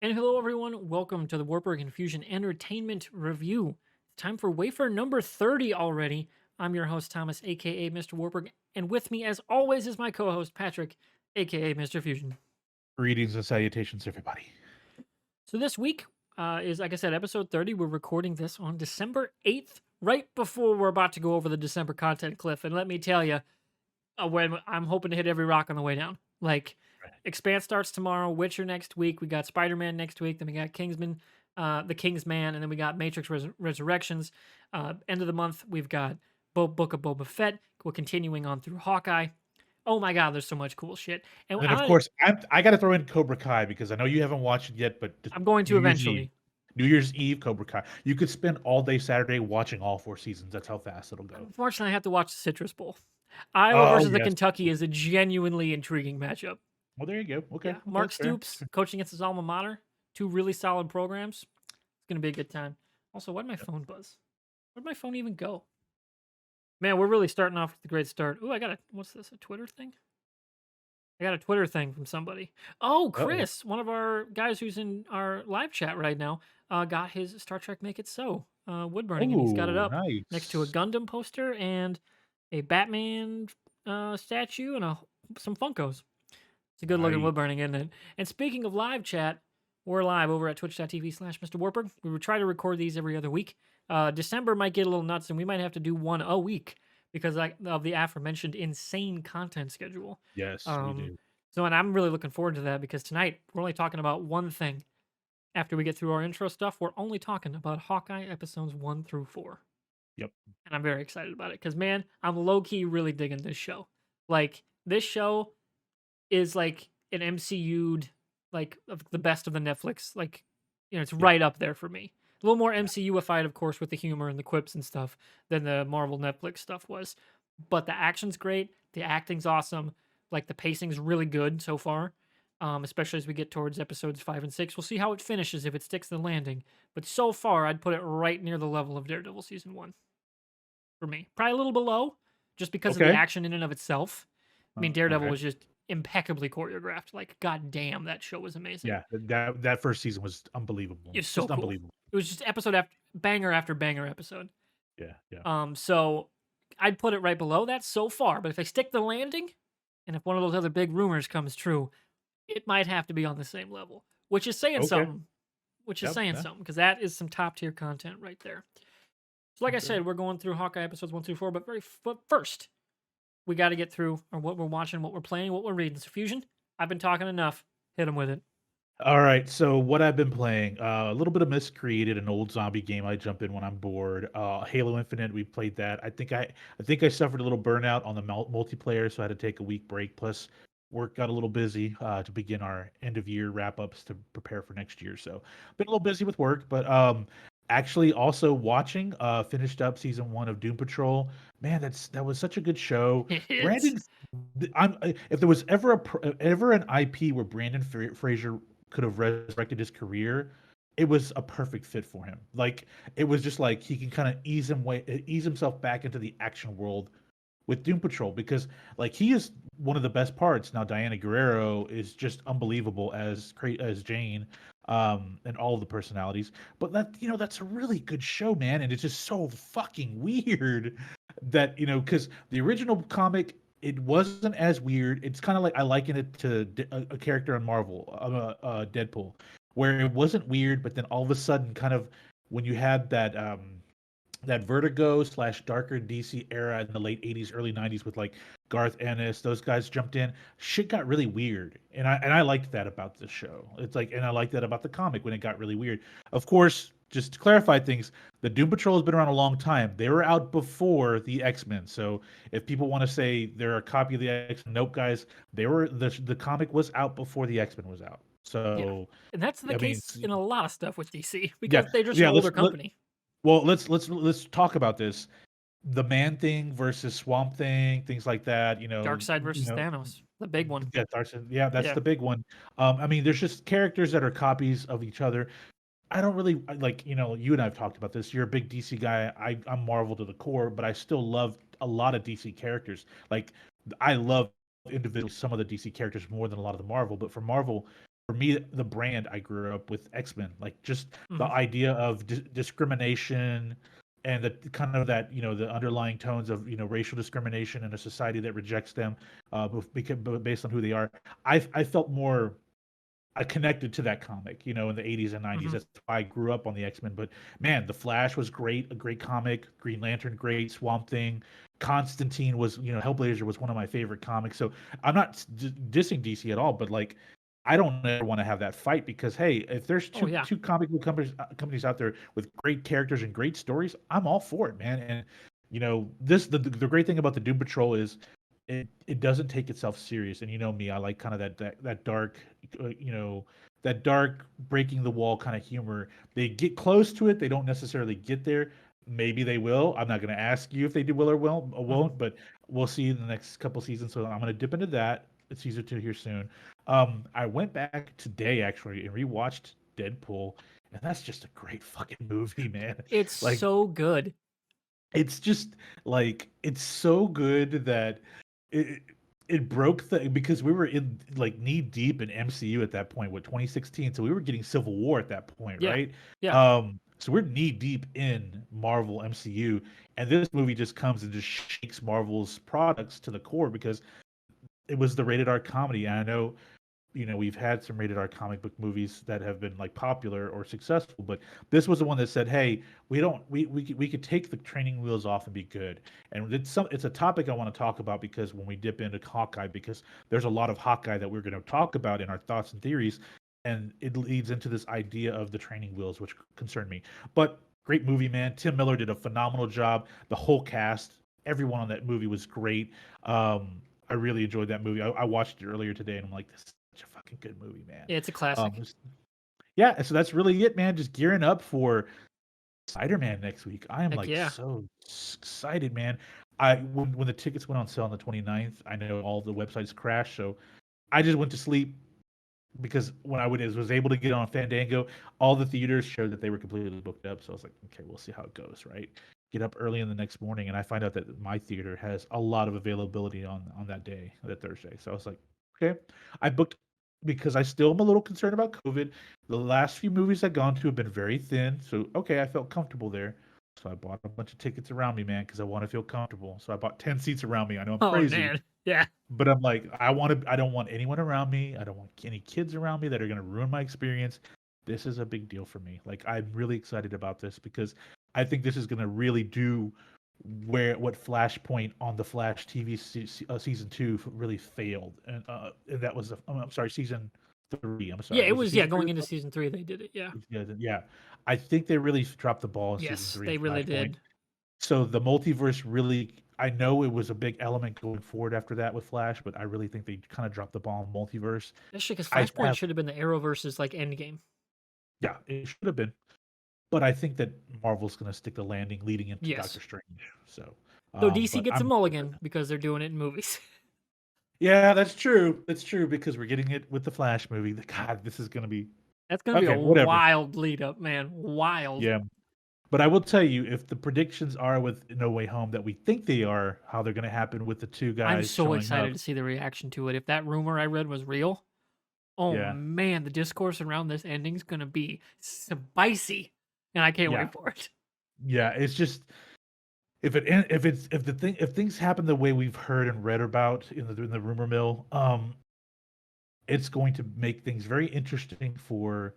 And hello, everyone. Welcome to the WARPburg Infusion Entertainment Review. Time for WAFER number 30 already. I'm your host, Thomas, aka MrWartburg, and with me, as always, is my co host, Patrick, aka Mr. Fusion. Greetings and salutations, everybody. So, this week is, like I said, episode 30. We're recording this on December 8th, right before we're about to go over the December content cliff. And let me tell you, when I'm hoping to hit every rock on the way down. Like, Expanse starts tomorrow, Witcher next week, we got Spider-Man next week, then we got Kingsman, the Kingsman, and then we got Matrix Resurrections. End of the month, we've got Book of Boba Fett. We're continuing on through Hawkeye. Oh my God, there's so much cool shit. And And then, of course, I got to throw in Cobra Kai because I know you haven't watched it yet, but I'm going to New Year's Eve, eventually. New Year's Eve, Cobra Kai. You could spend all day Saturday watching all 4 seasons. That's how fast it'll go. Unfortunately, I have to watch the Citrus Bowl. Iowa Oh versus the yes. Kentucky is a genuinely intriguing matchup. Well, there you go. Okay, Yeah, okay, Mark that's fair. Stoops coaching against his alma mater. Two really solid programs. It's gonna be a good time. Also, why'd my phone buzz? Where'd my phone even go? Man, we're really starting off with a great start. Ooh, I got what's this? A Twitter thing? I got a Twitter thing from somebody. Oh, Uh-oh. Chris, one of our guys who's in our live chat right now, got his Star Trek Make It So wood burning, and he's got it Oh, up next to a nice. Gundam poster and a Batman statue and some Funkos. It's a good looking Nice. wood burning, isn't it? And speaking of live chat, we're live over at twitch.tv/MrWartburg. We would try to record these every other week. December might get a little nuts, and we might have to do one a week because of the aforementioned insane content schedule. Yes, we Um, do. so, and I'm really looking forward to that because tonight we're only talking about one thing. After we get through our intro stuff, we're only talking about Hawkeye episodes 1 through 4. Yep. And I'm very excited about it because, man, I'm low key really digging this show. Like, this show is like an MCU'd, like, of the best of the Netflix. Like, it's Yep. right up there for me. A little more Yeah. MCUified, of course, with the humor and the quips and stuff than the Marvel Netflix stuff was. But the action's great, the acting's awesome, like the pacing's really good so far. Especially as we get towards episodes 5 and 6. We'll see how it finishes if it sticks the landing. But so far, I'd put it right near the level of Daredevil season 1 for me. Probably a little below, just because of the Okay. action in and of itself. I mean, Daredevil Okay. was just impeccably choreographed. Like, god damn, that show was amazing. Yeah, that first season was unbelievable. It was so Just cool. unbelievable. It was just after banger episode. Yeah, yeah. So I'd put it right below that so far. But if they stick the landing, and if one of those other big rumors comes true, it might have to be on the same level, which is saying Okay. something. Which is Yep. saying Yeah. something because that is some top tier content right there. So, like I Okay. said, we're going through Hawkeye episodes 1 through 4, but first, we got to get through what we're watching, what we're playing, what we're reading. So, Fusion, I've been talking enough. Hit him with it. All right, so what I've been playing, a little bit of Miscreated, an old zombie game I jump in when I'm bored. Halo Infinite, we played that. I think I suffered a little burnout on the multiplayer, so I had to take a week break. Plus, work got a little busy to begin our end of year wrap ups to prepare for next year. So, been a little busy with work, but actually also watching. Finished up season 1 of Doom Patrol. Man, that was such a good show. It's Brandon, if there was ever an IP where Brandon Fraser could have resurrected his career, it was a perfect fit for him. Like it was just like he can kind of ease himself back into the action world with Doom Patrol because like he is one of the best parts. Now Diana Guerrero is just unbelievable as Jane, and all of the personalities. But that's a really good show, man, and it's just so fucking weird that because the original comic it wasn't as weird. It's kind of like I liken it to a character on Marvel, Deadpool, where it wasn't weird, but then all of a sudden, kind of when you had that Vertigo slash darker DC era in the late 80s, early 90s with like Garth Ennis, those guys jumped in. Shit got really weird. And I liked that about the show. It's like and I liked that about the comic when it got really weird. Of course, just to clarify things, the Doom Patrol has been around a long time. They were out before the X-Men. So if people want to say they're a copy of the X-Men, nope guys, the comic was out before the X-Men was out. yeah, So and that's the I mean, case in a lot of stuff with DC yeah, because they're just an yeah. older company. Well, let's talk about this. The Man Thing versus Swamp Thing, things like that. Darkseid versus Thanos, the big one. Yeah, yeah, that's Yeah, the big one. I mean, there's just characters that are copies of each other. I don't really like. You and I've talked about this. You're a big DC guy. I'm Marvel to the core, but I still love a lot of DC characters. Like, I love individually some of the DC characters more than a lot of the Marvel. But for Marvel, for me, the brand I grew up with X-Men, like just the Mhm. idea of discrimination and the kind of that, the underlying tones of, racial discrimination in a society that rejects them, because based on who they are. I felt more I connected to that comic, in the 80s and 90s. Mhm. That's why I grew up on the X-Men. But man, The Flash was great, a great comic. Green Lantern, great. Swamp Thing, Constantine was, Hellblazer was one of my favorite comics. So I'm not dissing DC at all, but like, I don't ever want to have that fight because hey, if there's Oh two yeah. two comic book companies out there with great characters and great stories, I'm all for it, man. And the great thing about the Doom Patrol is it doesn't take itself serious. And you know me, I like kind of that dark, that dark breaking the wall kind of humor. They get close to it, they don't necessarily get there. Maybe they will. I'm not going to ask you if they do will or Mhm. won't, but we'll see in the next couple seasons. So I'm going to dip into that. It's season 2 here soon. I went back today actually and rewatched Deadpool, and that's just a great fucking movie, man. It's Like so good. it's just like it's so good that it it broke the because we were in like knee deep in MCU at that point with 2016, so we were getting Civil War at that point, Yeah. right? Yeah. So we're knee deep in Marvel MCU, and this movie just comes and just shakes Marvel's products to the core because it was the rated R comedy. And I know we've had some rated R comic book movies that have been like popular or successful, but this was the one that said, "Hey, we don't we could take the training wheels off and be good." And it's a topic I want to talk about because when we dip into Hawkeye, because there's a lot of Hawkeye that we're going to talk about in our thoughts and theories, and it leads into this idea of the training wheels, which concern me. But great movie, man. Tim Miller did a phenomenal job. The whole cast, everyone on that movie was great. I really enjoyed that movie. I watched it earlier today, and I'm like, this such a fucking good movie, man. Yeah, it's a classic. Yeah, so that's really it, man. Just gearing up for Spider-Man next week. I am Heck like yeah. so excited, man. When the tickets went on sale on the 29th, I know all the websites crashed, so I just went to sleep because when was able to get on Fandango, all the theaters showed that they were completely booked up. So I was like, okay, we'll see how it goes, right? Get up early in the next morning, and I find out that my theater has a lot of availability on that day, that Thursday. So I was like, okay, I booked because I still am a little concerned about COVID. The last few movies I've gone to have been very thin, so okay, I felt comfortable there. So I bought a bunch of tickets around me, man, because I want to feel comfortable. So I bought 10 seats around me. I know I'm Oh crazy, man. Yeah. but I'm like, I don't want anyone around me. I don't want any kids around me that are going to ruin my experience. This is a big deal for me. Like, I'm really excited about this because I think this is going to really do what Flashpoint on the Flash TV season 2 really failed. And that was, I'm sorry, season 3. I'm Yeah, sorry. it Was it was, yeah, season 3? going into season 3 they did it. Yeah. Yeah. Yeah. I think they really dropped the ball in season Yes, 3 they of really Flashpoint. did. So the multiverse really, I know it was a big element going forward after that with Flash, but I really think they kind of dropped the ball on multiverse. Especially because I Flashpoint have, should have been the Arrowverse's like Endgame. yeah, it should have been, but I think that Marvel's going to stick the landing leading into Doctor Yes. Strange. So, Though DC but gets a I'm, mulligan because they're doing it in movies. yeah, that's true. That's true because we're getting it with the Flash movie. God, this is going to be That's gonna be a okay. Whatever. wild lead up, man. Wild. Yeah, but I will tell you, if the predictions are with No Way Home that we think they are, how they're going to happen with the two I'm guys so showing excited up. to see the reaction to it. If that rumor I read was real, oh Yeah, man, the discourse around this ending's gonna be spicy, and I can't yeah, wait for it. yeah. It's just if things happen the way we've heard and read about in the rumor mill, it's going to make things very interesting for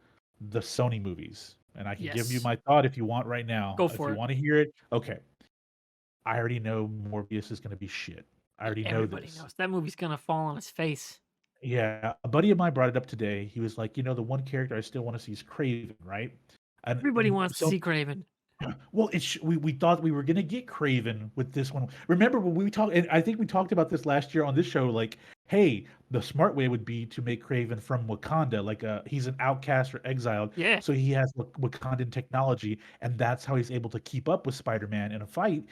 the Sony movies. And I can give you Yes, my thought if you want right now. go If for you it. want to hear it, okay. I already know Morbius is going to be shit. I already know Everybody this. knows that movie's gonna fall on his face. Yeah, a buddy of mine brought it up today. He was like, the one character I still want to see is Craven, right? Everybody And wants to so see Craven. well, we thought we were gonna get Craven with this one. Remember when we talked? And I think we talked about this last year on this show. Like, hey, the smart way would be to make Craven from Wakanda. Like, he's an outcast or exiled, Yeah, so he has Wakandan technology, and that's how he's able to keep up with Spider-Man in a fight.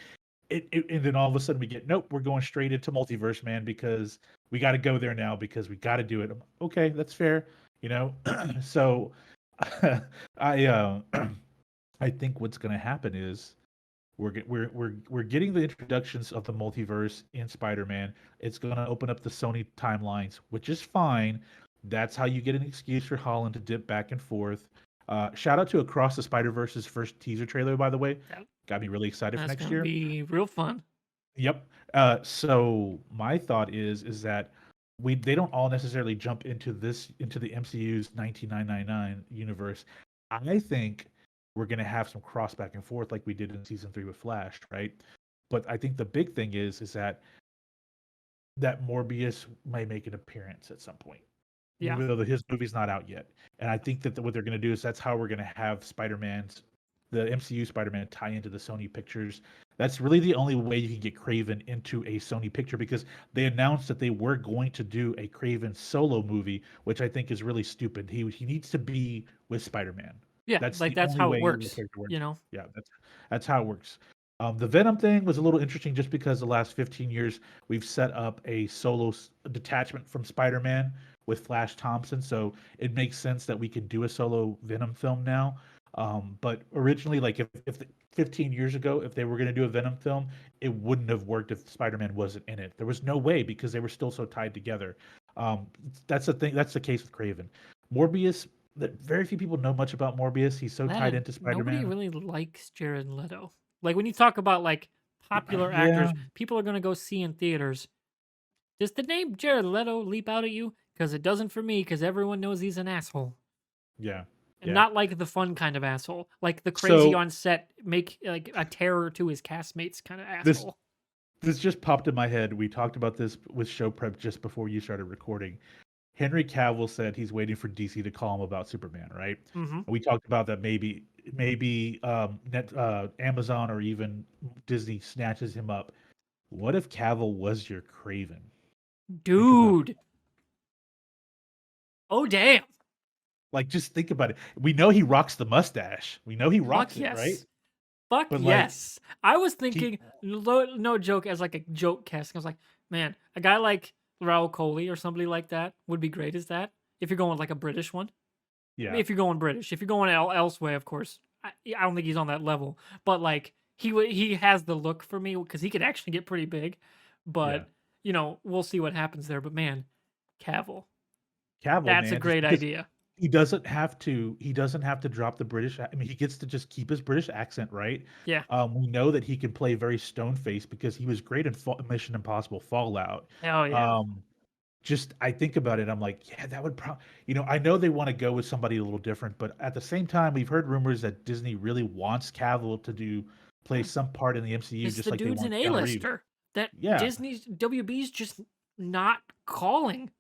And then all of a sudden we get nope, we're going straight into multiverse, man, because we got to go there now because we got to do it. Okay, that's fair, you know. So, I I think what's going to happen is we're getting the introductions of the multiverse in Spider-Man. It's going to open up the Sony timelines, which is fine, That's how you get an excuse for Holland to dip back and forth. Shout out to Across the Spider-Verse's first teaser trailer, by the way. That, Got me really excited for that's next gonna year. be real fun. Yep. So my thought is that they don't all necessarily jump into the MCU's 19999 universe. I think we're gonna have some cross back and forth like we did in season 3 with Flash, right? But I think the big thing is that Morbius may make an appearance at some point, Yeah, even though his movie's not out yet. And I think that what they're going to do is that's how we're going to have the MCU Spider-Man tie into the Sony pictures. That's really the only way you can get Craven into a Sony picture because they announced that they were going to do a Craven solo movie, which I think is really stupid. He needs to be with Spider-Man. yeah, That's like the that's only how it way the works. character works. You know. Yeah, that's how it works. The Venom thing was a little interesting just because the last 15 years we've set up a detachment from Spider-Man with Flash Thompson, so it makes sense that we can do a solo Venom film now. But originally, like if 15 years ago, if they were going to do a Venom film, it wouldn't have worked if Spider-Man wasn't in it. There was no way because they were still so tied together. Um, that's the thing. That's the case with Craven. Morbius. That very few people know much about Morbius. He's so That tied and into nobody Spider-Man. really likes Jared Leto. Like when you talk about like popular Yeah, actors, people are gonna go see in theaters. Does the name Jared Leto leap out at you? Because it doesn't for me. Because everyone knows he's an asshole, yeah, and yeah. not like the fun kind of asshole, like the crazy So on set, make like a terror to his castmates kind of this asshole. this just popped in my head. We talked about this with show prep just before you started recording. Henry Cavill said he's waiting for DC to call him about Superman, right? Mm-hmm. We talked about that maybe Amazon or even Disney snatches him up. What if Cavill was your Craven? Think about it. Dude. Oh damn. Like just think about it. We know he rocks the mustache. We know he Fuck rocks it, right? yes. Fuck But like yes. I was he thinking, no joke, as like a joke casting. I was like, man, a guy like Raul Coley or somebody like that would be great as that. If you're going like a British one. I mean, yeah, if you're going British, if you're going elsewhere, of course, I don't think he's on that level. But like he has the look for me because he could actually get pretty big. yeah. But we'll see what happens there. But man, Cavill, Cavill, that's a man, just great because idea. he doesn't have to drop the British I mean, he gets to just keep his British accent, right? Yeah. We know that he can play very stone faced because he was great in Mission Impossible Fallout. Hell yeah. Um, just I think about it, I'm like, yeah, that would probably, I know they want to go with somebody a little different, but at the same time, we've heard rumors that Disney really wants Cavill to play Yeah. some part in the MCU, It's just the like they dude's want an Keanu Reeves. A-lister that Yeah. Disney's WB's just not calling.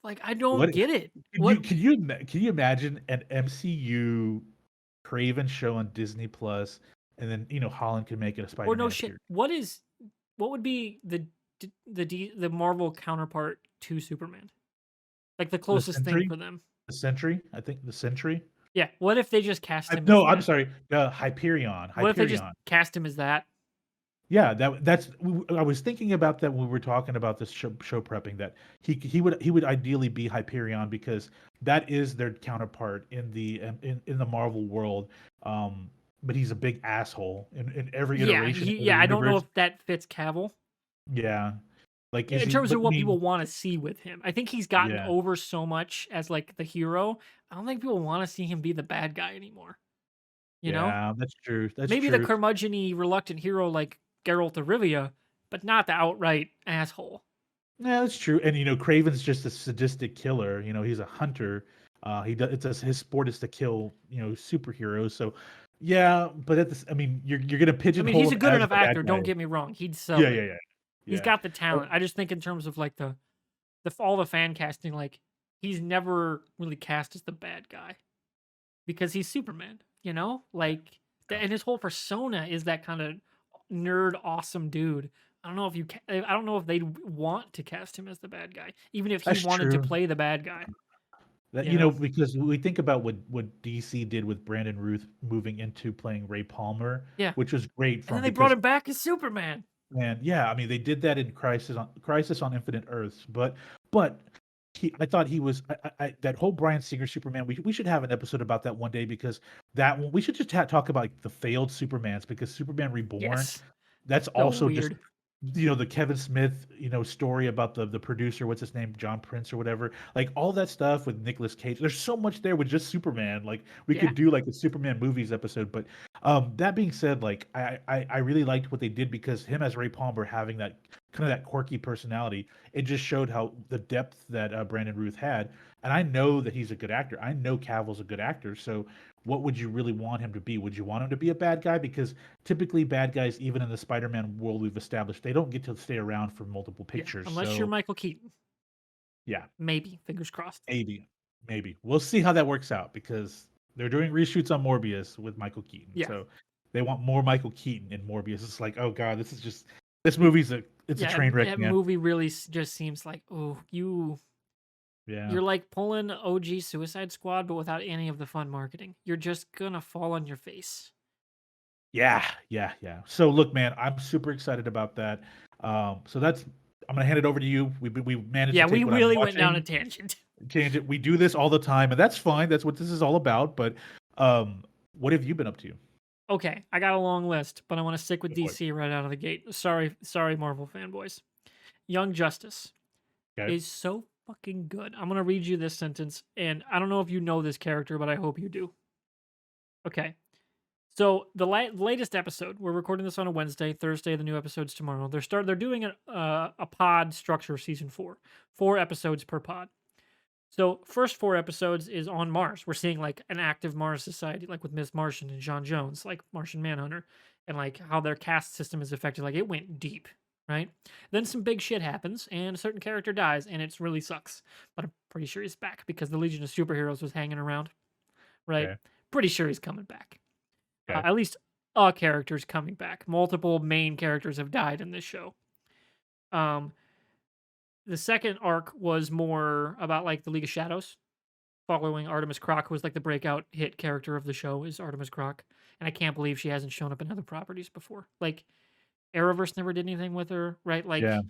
Like I don't What get it. can What you imagine an MCU Craven show on Disney Plus, and then Holland can make it a or no Spider-Man shit. appearance. What would be the Marvel counterpart to Superman? Like the The closest thing Sentry, for them. I think the Sentry. Yeah. What if they just cast him as No, I'm that? sorry, Hyperion. What if they just Hyperion. cast him as that? Yeah, I was thinking about that when we were talking about this show prepping that he would ideally be Hyperion because that is their counterpart in the Marvel world. But he's a big asshole in every Yeah, iteration of the I don't know universe. if that fits Cavill Yeah, like is in he? terms But of I what people mean, want to see with him. I think he's gotten yeah, over so much as like the hero. I don't think people want to see him be the bad guy anymore. You know? yeah, that's true. That's Maybe the true. curmudgeon-y, reluctant hero like Geralt of Rivia, but not the outright asshole. Yeah, that's true. And Craven's just a sadistic killer. He's a hunter. His sport is to kill superheroes. So yeah, but I mean, you're gonna I mean, pigeonhole he's a him good as enough the bad actor. guy. Don't get me wrong; he'd sell Yeah, it. yeah, yeah, He's yeah. got the Oh, talent. I just think in terms of like the all the fan casting, like he's never really cast as the bad guy because he's Superman. Like yeah. and his whole persona is that kind of nerd, awesome dude. I don't know if they'd want to cast him as the bad guy, even if he That's wanted to true. play the bad guy. That You know? because we think about what DC did with Brandon Ruth moving into playing Ray Palmer, Yeah. which was great And then from they brought because him back as Superman. man, yeah, I mean they did that in Crisis on Infinite Earths, but I thought he was that whole Bryan Singer Superman. We should have an episode about that one day because that one we should just talk about like, the failed Supermans because Superman Reborn Yes. that's So also just weird. the Kevin Smith, story about the producer, what's his name, John Prince or whatever. Like all that stuff with Nicolas Cage. There's so much there with just Superman. Like we Yeah. could do like a Superman movies episode. But that being said, like I really liked what they did because him as Ray Palmer having that kind of that quirky personality, it just showed how the depth that Brandon Ruth had. And I know that he's a good actor. I know Cavill's a good actor. So what would you really want him to be? Would you want him to be a bad guy? Because typically bad guys, even in the Spider-Man world we've established, they don't get to stay around for multiple Yeah. pictures. Unless you're So Michael Keaton. yeah, Maybe. Fingers crossed. maybe we'll see how that works out because they're doing reshoots on Morbius with Michael Keaton. Yeah. So they want more Michael Keaton in Morbius. It's like, oh god, this movie's a train wreck, that man. movie really just seems like, Yeah, you're like pulling OG Suicide Squad, but without any of the fun marketing. You're just gonna fall on your face. yeah. So look, man, I'm super excited about that. So I'm gonna hand it over to you. We managed Yeah, to we take what I'm really went down a watching, tangent. change it. We do this all the time, and that's fine. That's what this is all about. But what have you been up to? Okay, I got a long list, but I want to stick with Go for it. DC right out of the gate. Sorry, Marvel fanboys. Young Justice Okay. is so fucking good. I'm gonna read you this sentence, and I don't know if you know this character, but I hope you do. Okay. So the latest episode, we're recording this on a Wednesday, Thursday. The new episode's tomorrow. They're doing a pod structure season 4 episodes per pod. So first 4 episodes is on Mars. We're seeing like an active Mars society, like with Miss Martian and John Jones, like Martian Manhunter, and like how their caste system is affected. Like it went deep, right? Then some big shit happens, and a certain character dies, and it really sucks. But I'm pretty sure he's back because the Legion of Superheroes was hanging around, right? Okay. Pretty sure he's coming back. Okay. At least a character's coming back. Multiple main characters have died in this show. Um, the second arc was more about like the League of Shadows, following Artemis Croc, who was like the breakout hit character of the show, is Artemis Croc, and I can't believe she hasn't shown up in other properties before. Like Arrowverse never did anything with her, right? Like Yeah.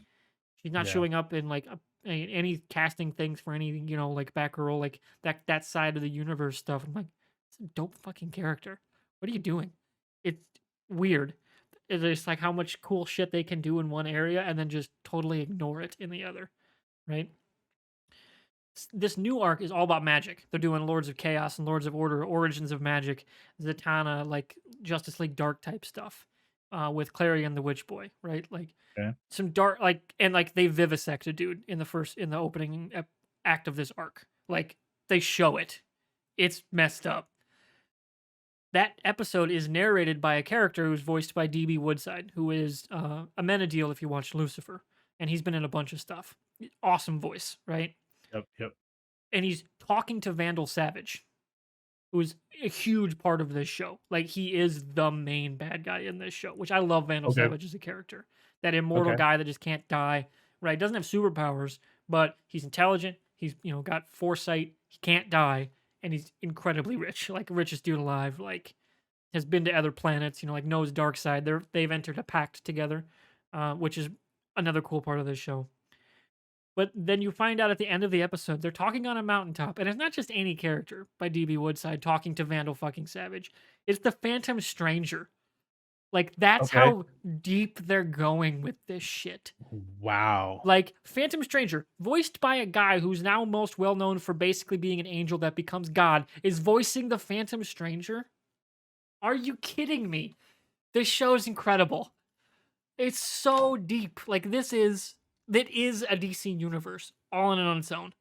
she's not Yeah. showing up in like any casting things for any like back role, like that side of the universe stuff. I'm like, it's a dope fucking character. What are you doing? It's weird. It's just like how much cool shit they can do in one area and then just totally ignore it in the other, right? This new arc is all about magic. They're doing Lords of Chaos and Lords of Order, Origins of Magic, Zatanna, like Justice League Dark type stuff, with Clarion the Witch Boy, right? Like Okay. some dark, like, and like they vivisect a dude in the opening act of this arc. Like they show it. It's messed up. That episode is narrated by a character who's voiced by DB Woodside, who is Amenadiel if you watch Lucifer, and he's been in a bunch of stuff. Awesome voice, right? Yep. And he's talking to Vandal Savage, who is a huge part of this show. Like he is the main bad guy in this show, which I love Vandal Okay. Savage as a character. That immortal Okay. guy that just can't die, right? Doesn't have superpowers, but he's intelligent. He's got foresight. He can't die, and he's incredibly rich, like richest dude alive. Like has been to other planets. Like knows dark side. They've entered a pact together, which is another cool part of this show. But then you find out at the end of the episode, they're talking on a mountaintop, and it's not just any character by DB Woodside talking to Vandal fucking Savage. It's the Phantom Stranger. Like, that's Okay. how deep they're going with this shit. Wow. Like, Phantom Stranger, voiced by a guy who's now most well known for basically being an angel that becomes God, is voicing the Phantom Stranger? Are you kidding me? This show's incredible. It's so deep. Like, that is a DC universe all in and on its own.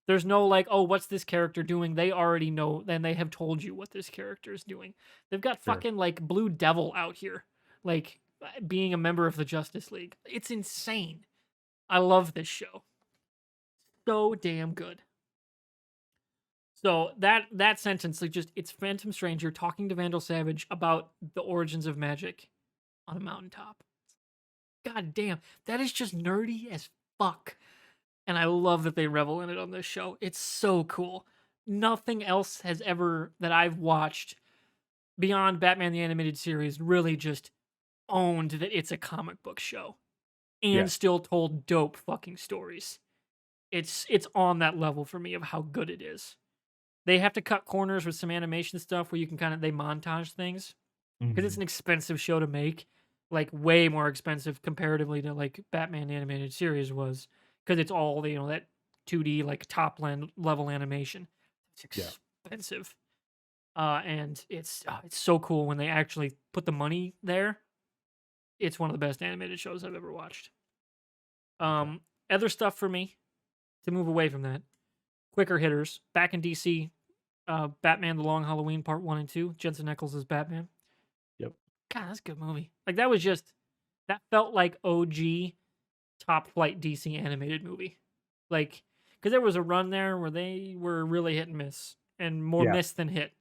There's no like, oh, what's this character doing? They already know, and they have told you what this character is doing. They've got Sure. fucking like Blue Devil out here, like being a member of the Justice League. It's insane. I love this show. So damn good. So that sentence, like, just it's Phantom Stranger talking to Vandal Savage about the origins of magic on a mountaintop. God damn, that is just nerdy as fuck. And I love that they revel in it on this show. It's so cool. Nothing else has ever, that I've watched beyond Batman the Animated Series, really just owned that it's a comic book show and Yeah. still told dope fucking stories. It's on that level for me of how good it is. They have to cut corners with some animation stuff where you can they montage things because it's Mhm. an expensive show to make. like way more expensive comparatively to like Batman animated series was, because it's all that 2D like top level animation. It's Yeah. expensive, and it's so cool when they actually put the money there. It's one of the best animated shows I've ever watched. Okay. Um, Other stuff for me to move away from that. Quicker hitters. Back in DC, Batman: The Long Halloween Part 1 and 2. Jensen Ackles as Batman. Yep. God, that's a good movie. Like that felt like OG top flight DC animated movie. Like, because there was a run there where they were really hit and miss, and more Yeah. miss than hit.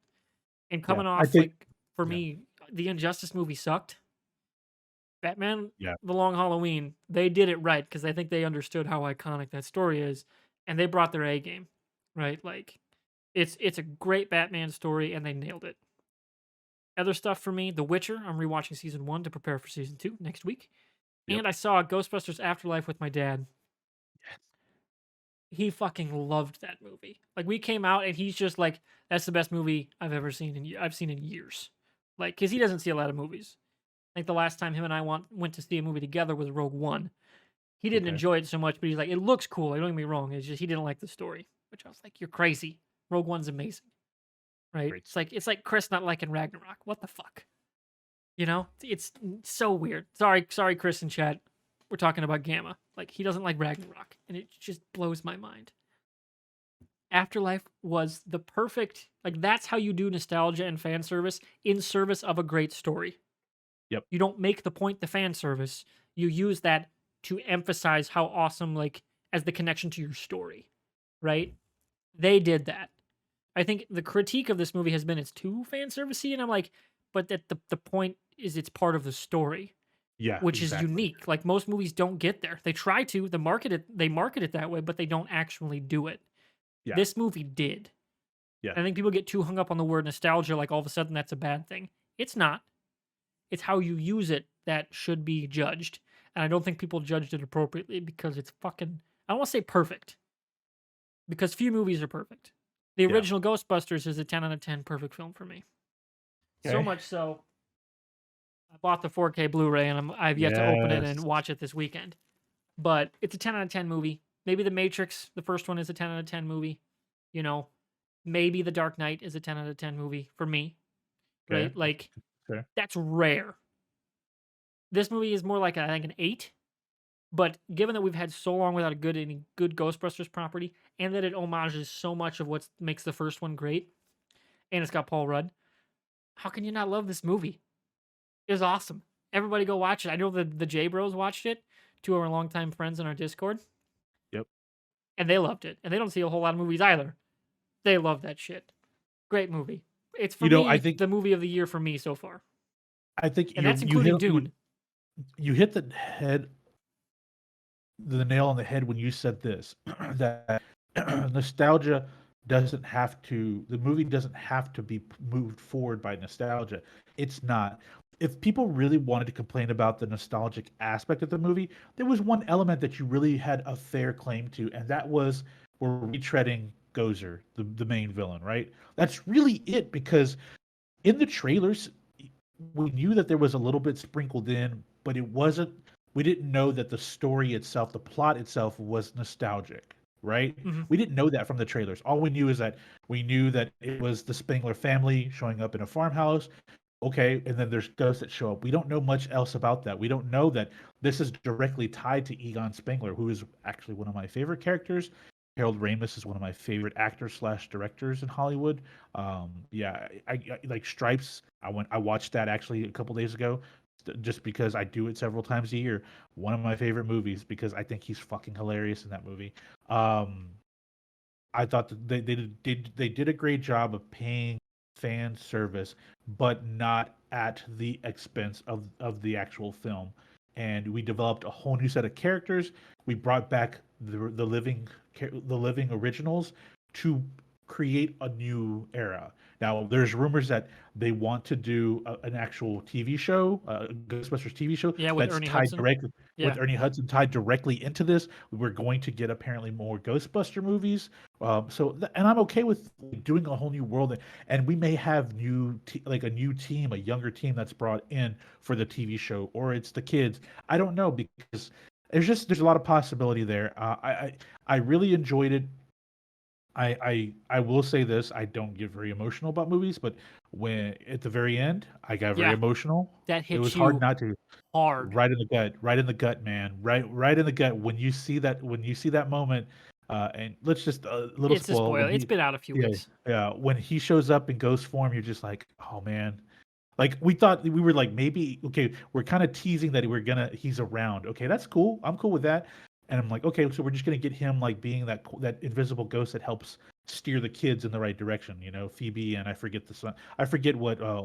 And Yeah. coming I off, think. like, for Yeah. me, the Injustice movie sucked. Batman: Yeah. The Long Halloween, they did it right because I think they understood how iconic that story is, and they brought their A game, right? Like, it's a great Batman story, and they nailed it. Other stuff for me, The Witcher. I'm rewatching season 1 to prepare for season 2 next week. Yep. And I saw Ghostbusters Afterlife with my dad. Yes. He fucking loved that movie. Like, we came out and he's just like, "That's the best movie I've ever seen I've seen in years." Like, because he doesn't see a lot of movies. Like the last time him and I went to see a movie together was Rogue One. He didn't Okay. enjoy it so much, but he's like, "It looks cool." Like, don't get me wrong. It's just he didn't like the story, which I was like, "You're crazy. Rogue One's amazing." Right? Great. It's like Chris not liking Ragnarok. What the fuck? It's so weird. Sorry, Chris in chat. We're talking about Gamma. Like, he doesn't like Ragnarok, and it just blows my mind. Afterlife was the perfect, like, that's how you do nostalgia and fan service in service of a great story. Yep. You don't make the point the fan service. You use that to emphasize how awesome, like, as the connection to your story, right? They did that. I think the critique of this movie has been it's too fan servicey, and I'm like, but that the point is it's part of the story, Yeah. which is Exactly. unique. Like, most movies don't get there. They try to, they market it that way, but they don't actually do it. Yeah. This movie did. Yeah. I think people get too hung up on the word nostalgia, like all of a sudden that's a bad thing. It's not. It's how you use it that should be judged. And I don't think people judged it appropriately because it's fucking, I don't want to say perfect, because few movies are perfect. The Yeah. original Ghostbusters is a 10 out of 10 perfect film for me. So Okay. much so, I bought the 4K Blu-ray and I've yet to open it and Yes. watch it this weekend. But it's a 10 out of 10 movie. Maybe The Matrix, the first one, is a 10 out of 10 movie. You know, maybe The Dark Knight is a 10 out of 10 movie for me, Okay. right? Like, Okay. that's rare. This movie is more like, I think, an 8. But given that we've had so long without any good Ghostbusters property, and that it homages so much of what makes the first one great, and it's got Paul Rudd, how can you not love this movie? It was awesome. Everybody go watch it. I know the J Bros watched it, two of our longtime friends in our Discord, Yep. and they loved it. And they don't see a whole lot of movies either. They love that shit. Great movie. It's, for I me, think. the movie of the year for me so far. I think And that's you hit including Dune. you hit the nail on the head when you said this that nostalgia doesn't have to the movie doesn't have to be moved forward by nostalgia. It's not. If people really wanted to complain about the nostalgic aspect of the movie, there was one element that you really had a fair claim to, and that was we're retreading Gozer, the main villain, right? That's really it, because in the trailers we knew that there was a little bit sprinkled in, but it wasn't. We didn't know that the story itself, the plot itself, was nostalgic, right? Hmm. We didn't know that from the trailers. All we knew is that it was the Spengler family showing up in a farmhouse. Okay, and then there's ghosts that show up. We don't know much else about that. We don't know that this is directly tied to Egon Spengler, who is actually one of my favorite characters. Harold Ramis is one of my favorite actors slash directors in Hollywood. Yeah, I like Stripes. I watched that actually a couple days ago, just because I do it several times a year. One of my favorite movies because I think he's fucking hilarious in that movie. Um, I thought that they did a great job of paying fan service, but not at the expense of the actual film. And we developed a whole new set of characters. We brought back the living originals to create a new era. Now, there's rumors that they want to do an actual TV show, a Ghostbusters TV show Yeah, with that's Ernie tied Hudson. directly Yeah. with Ernie Hudson tied directly into this. We're going to get apparently more Ghostbuster movies. And I'm okay with doing a whole new world, and we may have like a new team, a younger team that's brought in for the TV show, or it's the kids. I don't know because there's a lot of possibility there. I really enjoyed it. I will say this: I don't get very emotional about movies, but when at the very end, I got very Yeah. emotional. That It was hits hard you not to. hard. Right in the gut, man. Right in the gut. When you see that moment, and let's just a little It's a spoil when spoiler. It's he, been out a few yeah, weeks. yeah, when he shows up in ghost form, you're just like, oh man. Like we thought we were like maybe okay, we're kind of teasing that he's around. Okay, that's cool. I'm cool with that. And I'm like, okay, so we're just gonna get him like being that invisible ghost that helps steer the kids in the right direction. Phoebe and I forget the son. I forget uh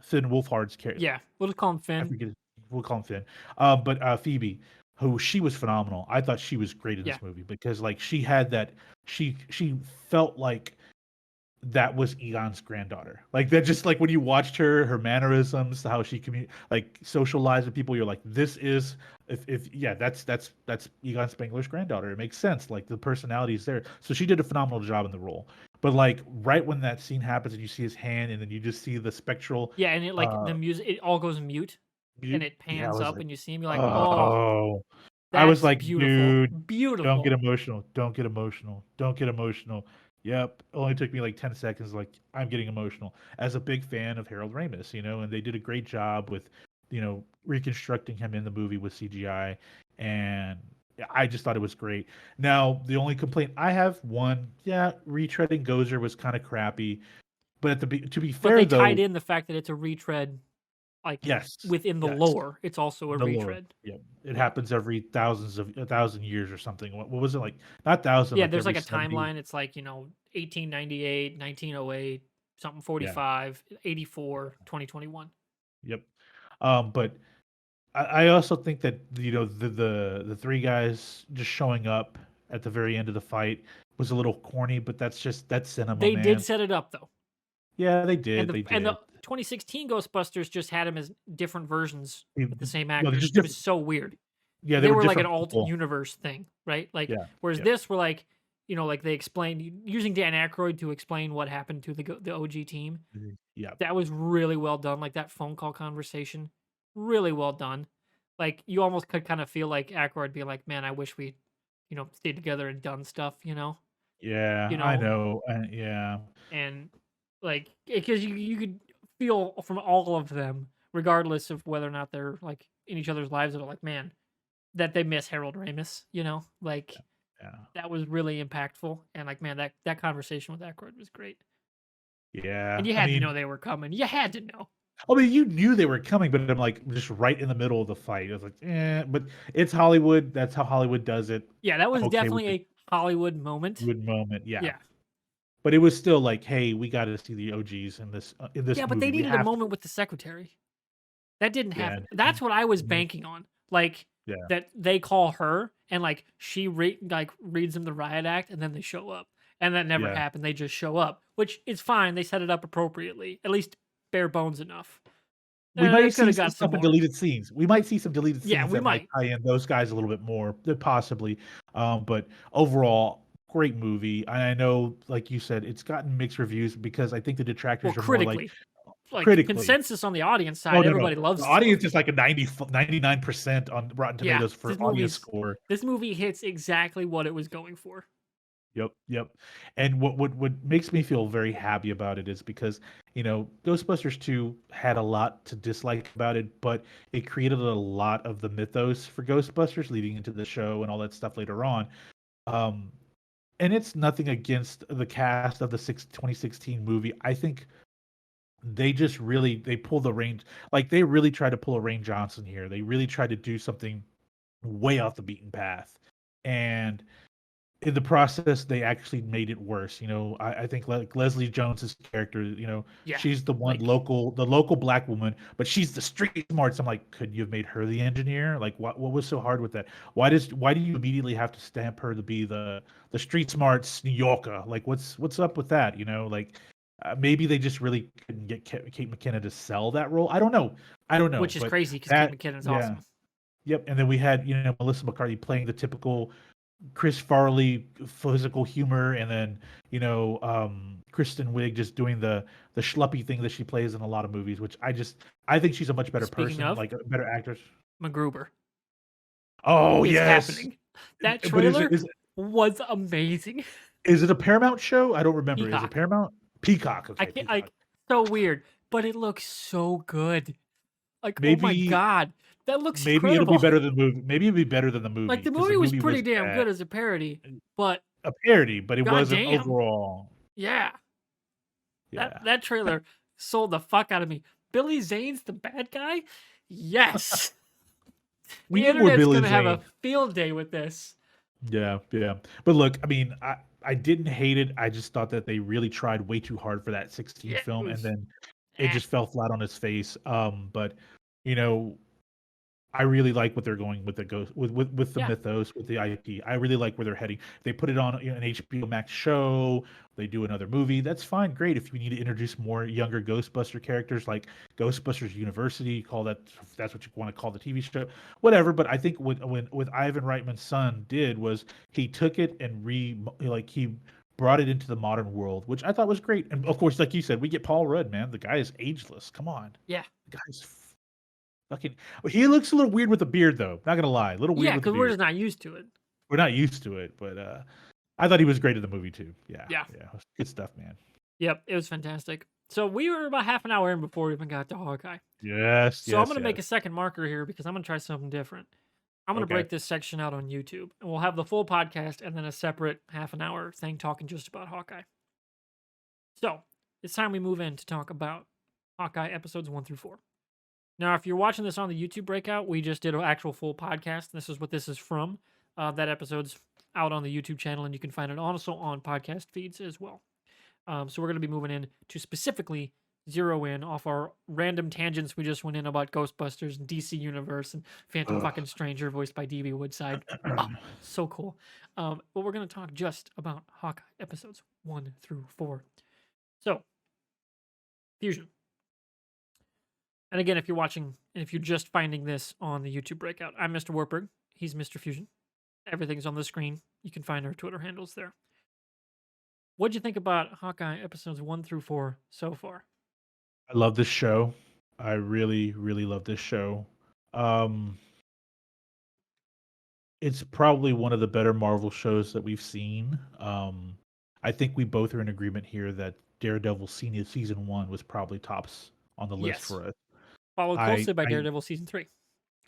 Finn Wolfhard's character. Yeah, we'll just call him I Finn. forget. We'll call him Finn. But Phoebe, who she was phenomenal. I thought she was great in Yeah. this movie because like she had that she felt like that was Egon's granddaughter. Like that, just like when you watched her mannerisms, how she socialized with people, you're like, this is if yeah, that's Egon Spengler's granddaughter. It makes sense. Like the personality is there. So she did a phenomenal job in the role. But like right when that scene happens and you see his hand and then you just see the spectral Yeah, and the uh music, it all goes mute and mute, it yeah, I pans was up like, and you see him. You're like, oh, oh, I was that's like, beautiful. dude, don't get Beautiful. emotional. Don't get emotional. Don't get emotional. Yep. Only took me like 10 seconds. Like, I'm getting emotional as a big fan of Harold Ramis, and they did a great job with, reconstructing him in the movie with CGI. And I just thought it was great. Now, the only complaint I have yeah, retreading Gozer was kind of crappy. But to be But fair, they tied though, in the fact that it's a retread, like yes, within the yes. lore. It's also a The lore. retread. Yeah. It Yeah. happens every a thousand years or something. What was it like? Not thousand, Yeah, like there's every like a 70. timeline. It's like, 1898, 1908, something Yeah. 45, 84, 2021. Yep. But I also think that the three guys just showing up at the very end of the fight was a little corny, but that's cinema, They did man. set it up though. Yeah, they And did. They the did. 2016 Ghostbusters just had him as different versions with the same No, they're actors. just It was different. so weird. Yeah, they They were were like an different alt people. universe thing, right? Like Yeah. whereas Yeah. this were like, like they explained using Dan Aykroyd to explain what happened to the OG team. Yeah. That was really well done. Like that phone call conversation, really well done. Like you almost could kind of feel like Aykroyd being like, "Man, I wish we, stayed together and done stuff," Yeah, you I know, know. Yeah. and like because you could feel from all of them, regardless of whether or not they're like in each other's lives, that are like, man, that they miss Harold Ramis, like Yeah. that was really impactful, and like, man, that conversation with Aykroyd was great, and Yeah. you I had to know mean, they were coming. You had to know. you knew they were coming, but I'm like just right in the middle of the fight. I was like, but it's Hollywood. That's how Hollywood does it. Yeah, that I'm was okay with definitely it. a Hollywood moment. Good moment, yeah. Yeah. But it was still like, hey, we got to see the OGs in this Yeah, but they movie. We needed a have to. moment with the secretary. That didn't Yeah. happen. That's what I was Mhm. banking on. Like Yeah. that they call her and like she reads them the riot act and then they show up. And that never Yeah. happened. They just show up, which is fine. They set it up appropriately, at least bare bones enough. We They might could see have some got some stuff in more. deleted scenes. We might see some deleted Yeah, scenes we that might might. tie in those guys a little bit more, possibly. But overall, great movie. And I know, like you said, it's gotten mixed reviews because I think the Well, detractors are more like critically, like critically. consensus on the audience Oh side, no, no. everybody The loves this audience movie. is like a 99% on Rotten Yeah, Tomatoes for audience score. this movie hits exactly what it was going for. Yep, yep. And what makes me feel very happy about it is because, Ghostbusters 2 had a lot to dislike about it, but it created a lot of the mythos for Ghostbusters leading into the show and all that stuff later on. Um, and it's nothing against the cast of the 2016 movie. I think they just really they pull the range like they really try to pull a Rain Johnson here. They really try to do something way off the beaten path. And in the process, they actually made it worse. I think like Leslie Jones's character, Yeah, she's the one like the local black woman, but she's the street smarts. I'm like, couldn't you have made her the engineer? Like, what was so hard with that? Why do you immediately have to stamp her to be the street smarts New Yorker? Like, what's up with that? Like, maybe they just really couldn't get Kate McKinnon to sell that role. I don't know, which is but crazy because Kate that McKinnon's yeah. awesome. Yep, and then we had Melissa McCarthy playing the typical Chris Farley physical humor, and then Kristen Wiig just doing the schluppy thing that she plays in a lot of movies, which I think she's a much better Speaking person, of like a better actress. MacGruber, Oh is yes, happening. That but is it trailer was amazing. is it a Paramount show? I don't remember. Is it Peacock. Paramount? Peacock. I Okay, can't Peacock. like so weird, but it looks so good. Like, oh my Maybe god, that looks maybe it'll be incredible. better than the movie. Maybe it'll be better than the movie Like the because the movie was movie pretty was damn bad. good as a parody, but A parody, but it wasn't goddamn, overall. yeah, that Yeah. that trailer sold the fuck out of me. Billy Zane's the bad guy. Yes, We the need more internet's Billy gonna have a Zane. field day with this. Yeah, yeah. But look, I mean, I didn't hate it. I just thought that they really tried way too hard for that 16 Yeah, it film, and was. then it Eh. just fell flat on its face. But you know, I really like what they're going with the ghost with the Yeah, mythos with the IP. I really like where they're heading. They put it on an HBO Max show. They do another movie. That's fine, great. If we need to introduce more younger Ghostbuster characters, like Ghostbusters University, call that if that's what you want to call the TV show, whatever. But I think with Ivan Reitman's son did was he took it and he brought it into the modern world, which I thought was great. And of course, like you said, we get Paul Rudd, man. The guy is ageless. Come on, yeah, the guy's fucking. He looks a little weird with the beard, though. Not gonna lie, a little weird yeah, with the because we're beard. just not used to it. We're not used to it, but I thought he was great in the movie too. Yeah, Yeah, yeah, good stuff, man. yep, it was fantastic. So we were about half an hour in before we even got to Hawkeye. Yes, So I'm yes, gonna yes. make a second marker here because I'm gonna try something different. I'm gonna Okay. break this section out on YouTube, and we'll have the full podcast and then a separate half an hour thing talking just about Hawkeye. So it's time we move in to talk about Hawkeye episodes 1 through 4. Now, if you're watching this on the YouTube breakout, we just did an actual full podcast. This is what this is from. That episode's out on the YouTube channel, and you can find it also on podcast feeds as well. So we're going to be moving in to specifically zero in off our random tangents we just went in about Ghostbusters and DC Universe and Phantom Ugh. fucking Stranger, voiced by DB Woodside. Oh, so cool. But we're going to talk just about Hawkeye episodes 1 through 4. So, Fusion. And again, if you're watching and if you're just finding this on the YouTube breakout, I'm MrWartburg. He's Mr. Fusion. Everything's on the screen. You can find our Twitter handles there. What'd you think about Hawkeye episodes 1 through 4 so far? I love this show. I really, really love this show. Um, it's probably one of the better Marvel shows that we've seen. I think we both are in agreement here that Daredevil Senior Season 1 was probably tops on the list Yes. for us. Followed I, closely by I Daredevil Season 3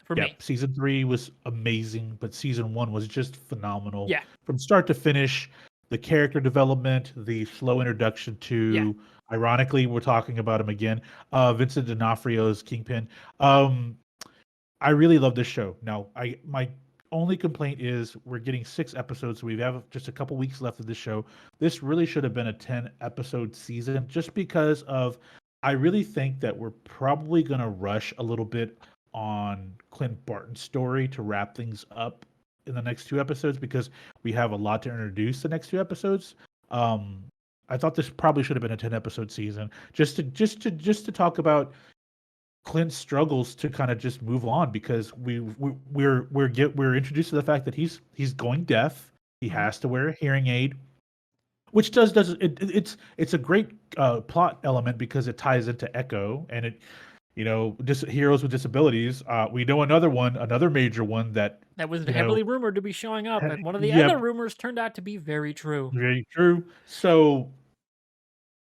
for me. Yep, season 3 was amazing, but season 1 was just phenomenal Yeah. from start to finish. The character development, the slow introduction Yeah. to, ironically, we're talking about him again, Vincent D'Onofrio's Kingpin. I really love this show. Now, my only complaint is we're getting 6 episodes, so we have just a couple weeks left of this show. This really should have been a 10-episode season, just because of. I really think that we're probably going to rush a little bit on Clint Barton's story to wrap things up in the next 2 episodes because we have a lot to introduce the next 2 episodes. I thought this probably should have been a 10-episode season just to talk about Clint's struggles to kind of just move on because we're introduced to the fact that he's going deaf. He Mhm. has to wear a hearing aid, which it's a great plot element because it ties into Echo and it heroes with disabilities. We know another major one that That was you know heavily rumored to be showing up, and one of the yeah, other rumors turned out to be very true. very true. So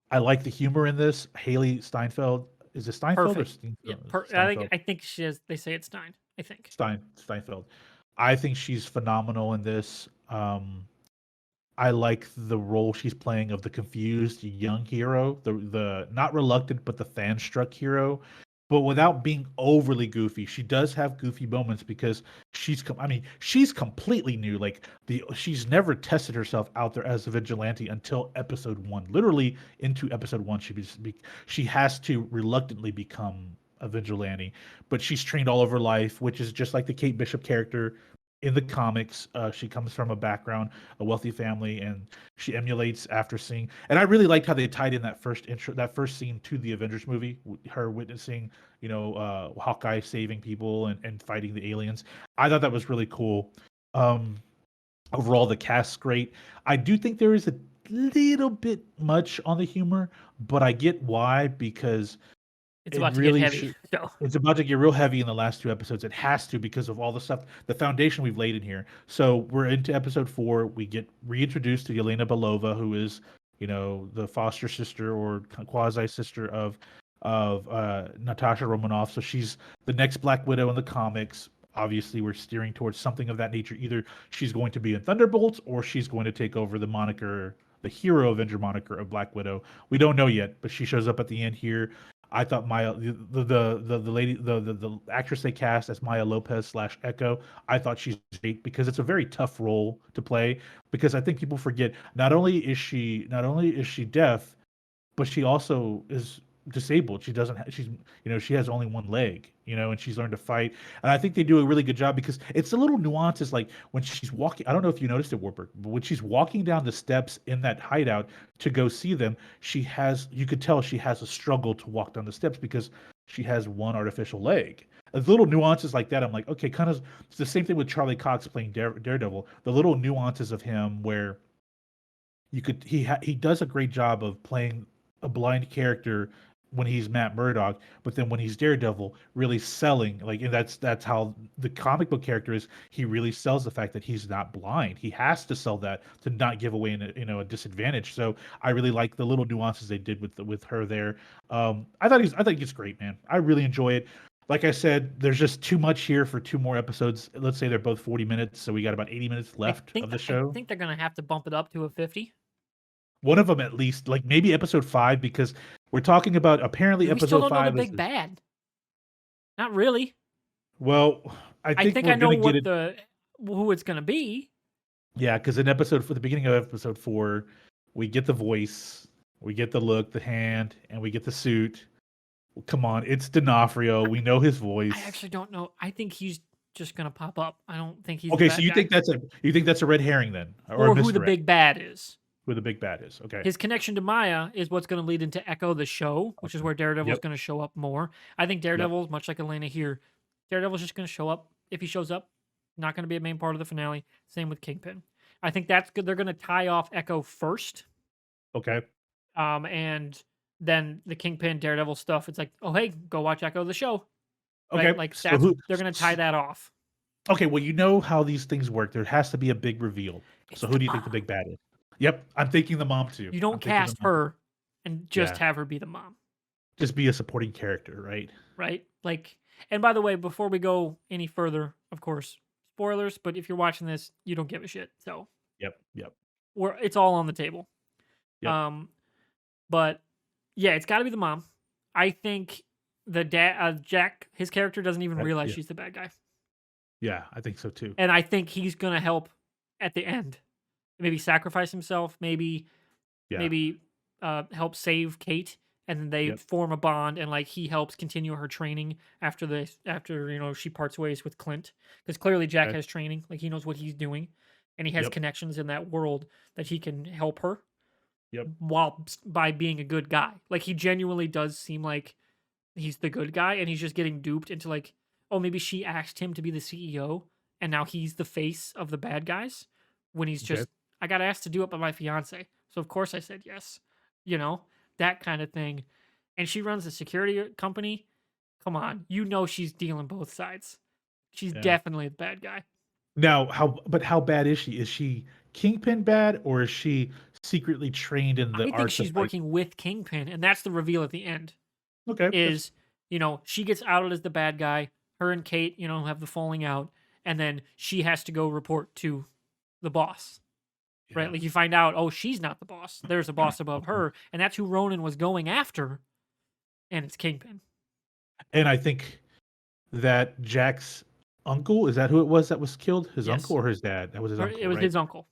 I like the humor in this. Haley Steinfeld, is it Steinfeld or Perfect. Yeah, Steinfeld? I Steinfeld. think she is. They say it's Stein. I think. Steinfeld. I think she's phenomenal in this. I like the role she's playing of the confused young hero, the not reluctant but the fan struck hero. but without being overly goofy. She does have goofy moments because I mean, she's completely new. Like she's never tested herself out there as a vigilante until episode 1. Literally into episode 1, she has to reluctantly become a vigilante, but she's trained all of her life, which is just like the Kate Bishop character in the comics. She comes from a wealthy family, and she emulates after seeing. And I really liked how they tied in that first scene to the Avengers movie, her witnessing, Hawkeye saving people and fighting the aliens. I thought that was really cool. Um, Overall, the cast's great. I do think there is a little bit much on the humor, but I get why, because It's it about to get really heavy. should. So It's about to get real heavy in the last 2 episodes. It has to, because of all the stuff, the foundation we've laid in here. So we're into episode 4. We get reintroduced to Yelena Belova, who is, the foster sister or quasi sister of Natasha Romanoff. So she's the next Black Widow in the comics. Obviously, we're steering towards something of that nature. Either she's going to be in Thunderbolts, or she's going to take over the hero Avenger moniker of Black Widow. We don't know yet, but she shows up at the end here. I thought Maya, the lady, the actress they cast as Maya Lopez / Echo, I thought she's great, because it's a very tough role to play. Because I think people forget, not only is she deaf, but she also is disabled. She doesn't. She has only one leg. And she's learned to fight. And I think they do a really good job, because it's a little nuances, like when she's walking. I don't know if you noticed it, Warburg, but when she's walking down the steps in that hideout to go see them, you could tell she has a struggle to walk down the steps, because she has one artificial leg. Little nuances like that, I'm like, okay, kind of. It's the same thing with Charlie Cox playing Daredevil. The little nuances of him where he does a great job of playing a blind character when he's Matt Murdock, but then when he's Daredevil, really selling, like, and that's how the comic book character is. He really sells the fact that he's not blind. He has to sell that to not give away a disadvantage. So I really like the little nuances they did with her there. I think it's great, man. I really enjoy it. Like I said, there's just too much here for 2 more episodes. Let's say they're both 40 minutes, so we got about 80 minutes left of the I show. think they're gonna have to bump it up to a 50. One of them at least, like maybe episode 5, because we're talking about apparently We still episode don't know the 5 is big bad. Not really. well, I I think think we're I know gonna get what it. who it's gonna be. Yeah, because for the beginning of episode 4, we get the voice, we get the look, the hand, and we get the suit. Come on, it's D'Onofrio. We know his I voice. actually don't know. I think he's just gonna pop up. I don't think he's the Okay, so bad you guy, think that's a red herring then, or a or who the misdirect? big bad is. Who the big bad is? Okay. His connection to Maya is what's going to lead into Echo the show, which is Okay. where Daredevil is Yep. going to show up more. I think Yep. Daredevil, much like Elena here, Daredevil's just going to show up. If he shows up, not going to be a main part of the finale. Same with Kingpin. I think that's good. They're going to tie off Echo first, Okay. and then the Kingpin Daredevil stuff. It's like, oh hey, go watch Echo the show, right? Okay. Like So that's who? they're going to tie that off. Okay. Well, you know how these things work. There has to be a big reveal. It's So the who do you think the mom. big bad is? Yep. I'm thinking the mom too. You I'm don't thinking the cast mom. her and just Yeah. have her be the mom. Just be a supporting character, right? Right? Like, and by the way, before we go any further, of course, spoilers, but if you're watching this, you don't give a shit. So Yep. Yep. it's all on the table. Yep. Um, but yeah, it's got to be the mom. I think the dad, Jack, his character doesn't even realize Yeah. she's the bad guy, Yeah. I think so too. and I think he's gonna help at the end. Maybe sacrifice himself. Yeah. Maybe help save Kate, and then they Yep. form a bond, and like he helps continue her training after she parts ways with Clint, because clearly Jack Okay. has training, like he knows what he's doing, and he has Yep. connections in that world that he can help her Yep. by being a good guy. Like he genuinely does seem like he's the good guy, and he's just getting duped into like, oh, maybe she asked him to be the CEO, and now he's the face of the bad guys, when he's Okay. just, I got asked to do it by my fiance, so of course I said yes. You know, that kind of thing. And she runs a security company. Come on, she's dealing both sides. She's Yeah. definitely the bad guy. Now, how bad is she? Is she Kingpin bad, or is she secretly trained in the I think arts of she's like? working with Kingpin, and that's the reveal at the end. Okay. Is she gets outed as the bad guy. Her and Kate, have the falling out, and then she has to go report to the boss. Right? Yeah. Like you find out, oh, she's not the boss. There's a boss above her, and that's who Ronan was going after, and it's Kingpin. And I think that Jack's uncle, is that who it was that was killed? His uncle Yes, or his dad? That was his or it uncle, was right? his uncle.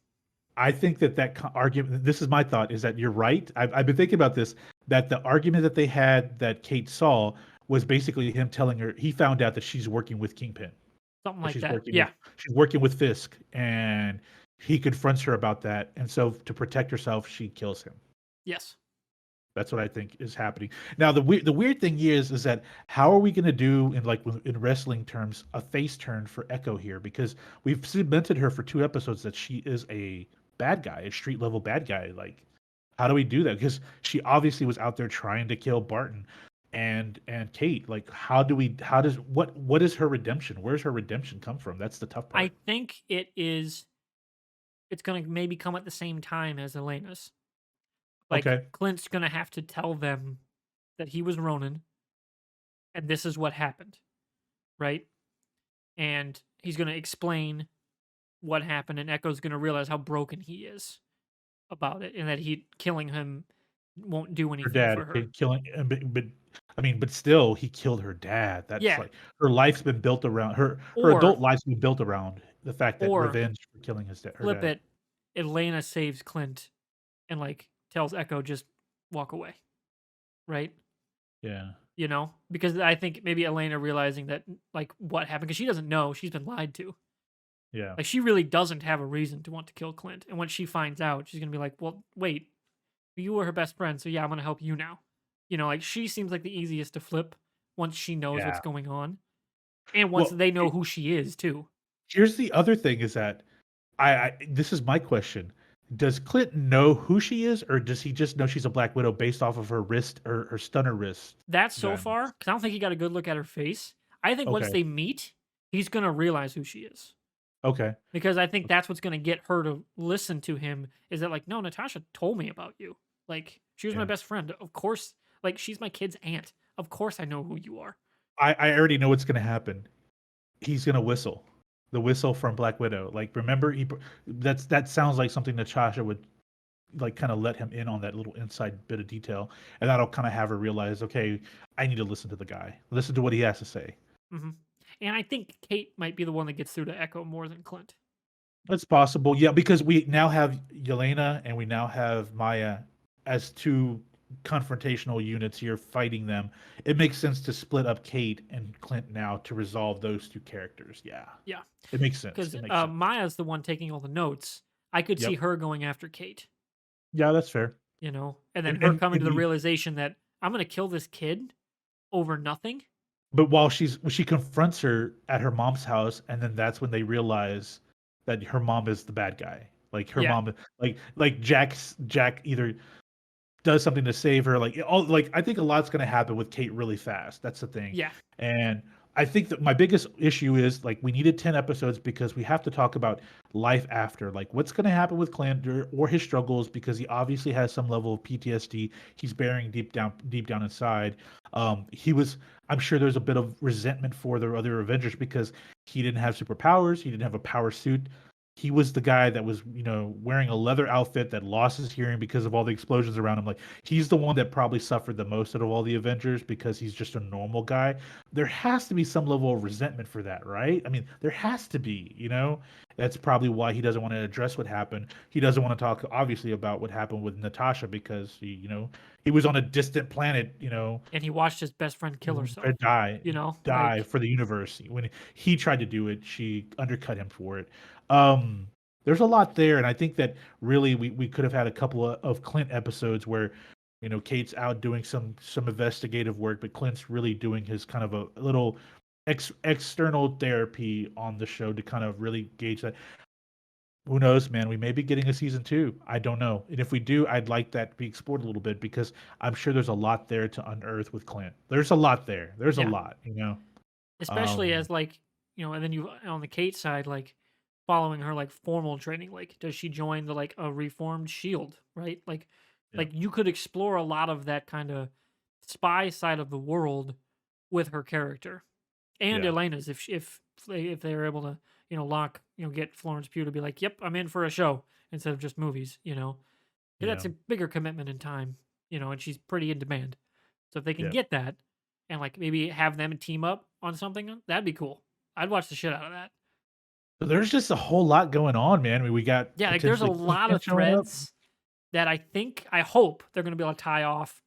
I think that argument. This is my thought: is that you're right. I've been thinking about this. That the argument that they had that Kate saw was basically him telling her he found out that she's working with Kingpin, Something that like that. Yeah. she's working with Fisk, and he confronts her about that, and so to protect herself, she kills him. Yes. That's what I think is happening. Now the weird thing is that how are we going to do in in wrestling terms a face turn for Echo here, because we've cemented her for 2 episodes that she is a bad guy, a street level bad guy. Like, how do we do that? Because she obviously was out there trying to kill Barton and Kate. Like, how does what is her redemption? Where's her redemption come from? That's the tough I part. think it's gonna maybe come at the same time as Elena's. Like, Okay, Clint's gonna have to tell them that he was Ronin and this is what happened, right? And he's gonna explain what happened, and Echo's gonna realize how broken he is about it, and that he killing him won't do her anything dad for her. killing, but I mean, but still, he killed her dad. That's Yeah, like her life's been built around her or adult life's been built around the fact that or revenge for killing her flip dad. it, Elena saves Clint and like tells Echo just walk away, right? Yeah, Because I think maybe Elena realizing that like what happened because she doesn't know she's been lied to. yeah. Like she really doesn't have a reason to want to kill Clint, and when she finds out, she's gonna be like, "Well, wait, you were her best friend, so yeah, I'm gonna help you now." Like she seems like the easiest to flip once she knows what's Yeah. going on, and once Well, they know who she is too. here's the other thing is that I this is my question. Does Clint know who she is, or does he just know she's a Black Widow based off of her wrist or her stunner wrist That's so gun? far because I don't think he got a good look at her face. I think once Okay, they meet, he's gonna realize who she is. okay, Because I think that's what's gonna get her to listen to him, is that, like, "No, Natasha told me about you. Like, she was my yeah. best friend. Of course, like, she's my kid's aunt. Of course I know who you are." I already know what's gonna happen. He's gonna whistle. The whistle from Black Widow. Like, remember, that sounds like something Natasha would like kind of let him in on that little inside bit of detail, and that'll kind of have her realize, okay, I need to listen to the guy, listen to what he has to say. Mhm. And I think Kate might be the one that gets through to Echo more than Clint. It's possible, yeah, because we now have Yelena and we now have Maya as two confrontational units here fighting them. It makes sense to split up Kate and Clint now to resolve those two characters. Yeah, Yeah, it makes sense. because It makes sense. Maya's the one taking all the notes. I could see Yep. her going after Kate, Yeah, that's fair. and then And her coming and to the we realization that, "I'm gonna kill this kid over nothing?" But while when she confronts her at her mom's house, and then that's when they realize that her mom is the bad guy. Like her Yeah, mom, like Jack either does something to save her. Like all, like I think a lot's going to happen with Kate really fast. That's the thing, yeah, and I think that my biggest issue is like we needed 10 episodes because we have to talk about life after, like what's going to happen with Clander or his struggles because he obviously has some level of PTSD he's bearing deep down inside. He was, I'm sure there's a bit of resentment for the other Avengers because he didn't have superpowers, he didn't have a power suit. He was the guy that was, wearing a leather outfit that lost his hearing because of all the explosions around him. Like he's the one that probably suffered the most out of all the Avengers because he's just a normal guy. There has to be some level of resentment for that, right? I mean, there has to be. That's probably why he doesn't want to address what happened. He doesn't want to talk obviously about what happened with Natasha because he was on a distant planet, and he watched his best friend kill herself, die like for the universe. When he tried to do it, she undercut him for it. Um, there's a lot there, and I think that really we could have had a couple of Clint episodes where Kate's out doing some investigative work, but Clint's really doing his kind of a little external therapy on the show to kind of really gauge that. Who knows, man? We may be getting a season 2. I don't know. And if we do, I'd like that to be explored a little bit because I'm sure there's a lot there to unearth with Clint. There's a lot there. There's a yeah. lot. Especially Um, as like, and then you on the Kate side, like following her like formal training, like does she join the like a reformed shield, right? yeah, Like you could explore a lot of that kind of spy side of the world with her character. And yeah, Elena's if they were able to, lock, get Florence Pugh to be like, "Yep, I'm in for a show," instead of just movies. 'Cause yeah, that's a bigger commitment in time, and she's pretty in demand. So if they can yeah. get that, and like maybe have them team up on something. That'd be cool. I'd watch the shit out of that. So there's just a whole lot going on, man. I mean, we got Yeah, like there's a potentially lot Kingpin of showing up. threads that I hope they're gonna be able to tie off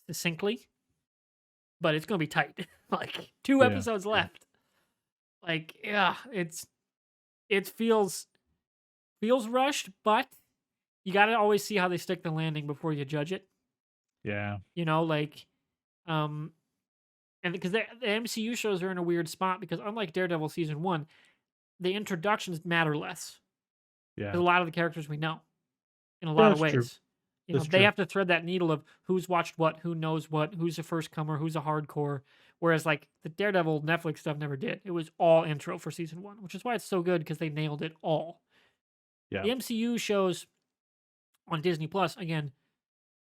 succinctly, but it's gonna be tight. Like 2 Yeah, episodes yeah, left. Like, yeah, it feels rushed, but you gotta always see how they stick the landing before you judge it. yeah. You know, like, um, and because the MCU shows are in a weird spot because unlike Daredevil season 1, the introductions matter less. Yeah. There's a lot of the characters we know in a Yeah, lot of that's true. ways. You know, That's they true. have to thread that needle of who's watched what, who knows what, who's a first comer, who's a hardcore. Whereas like the Daredevil Netflix stuff never did. It was all intro for season 1, which is why it's so good because they nailed it all. Yeah. The MCU shows on Disney Plus, again,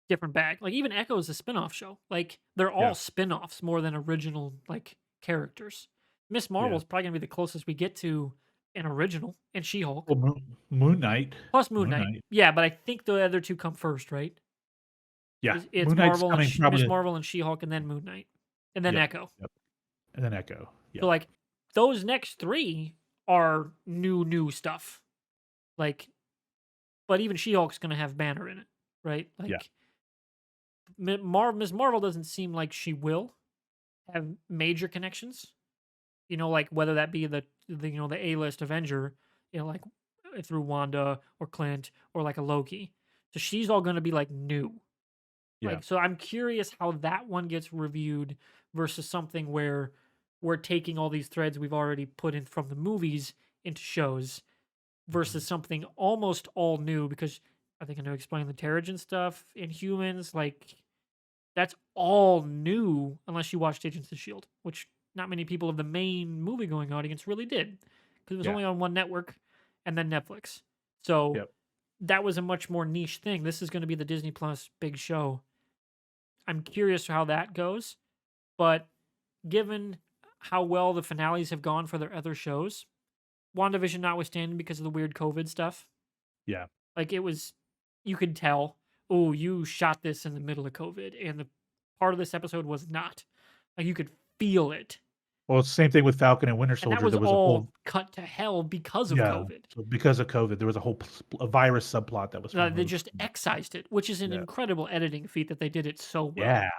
different bag. Like even Echo is a spin-off show. Like they're Yeah. all spin-offs more than original like characters. Miss Yeah. Marvel is probably gonna be the closest we get to an original, and She-Hulk. Well, Moon Knight. Plus Moon Moon Knight. Knight. Yeah, but I think the other two come first, right? Yeah. It's Moon Knight's Marvel and coming Miss probably. Marvel and She-Hulk, and then Moon Knight, and then Yep. Echo. Yep. And then Echo. So Yep. like those next three are new stuff. Like, but even She-Hulk's gonna have Banner in it, right? Yeah. Like Miss Marvel doesn't seem like she will have major connections. You know, like whether that be the the A-list Avenger, like through Wanda or Clint or like a Loki. So she's all going to be like new. Yeah. Like, so I'm curious how that one gets reviewed versus something where we're taking all these threads we've already put in from the movies into shows Mhm. versus something almost all new because I think I know explain the Terrigen stuff in humans. Like, that's all new unless you watched Agents of Shield, which not many people of the main movie going audience really did because it was Yeah. only on one network and then Netflix. So Yep. that was a much more niche thing. This is going to be the Disney Plus big show. I'm curious how that goes, but given how well the finales have gone for their other shows, WandaVision notwithstanding because of the weird COVID stuff, Yeah. like it was, you could tell, oh, you shot this in the middle of COVID, and the part of this episode was not. Like you could feel it, Well, it's the same thing with Falcon and Winter and that Soldier. was There was a whole. all cut to hell because of Yeah. COVID. So because of COVID, there was a whole a virus subplot that was They removed just from it. excised it, which is an Yeah. incredible editing feat that they did it so well. Yeah.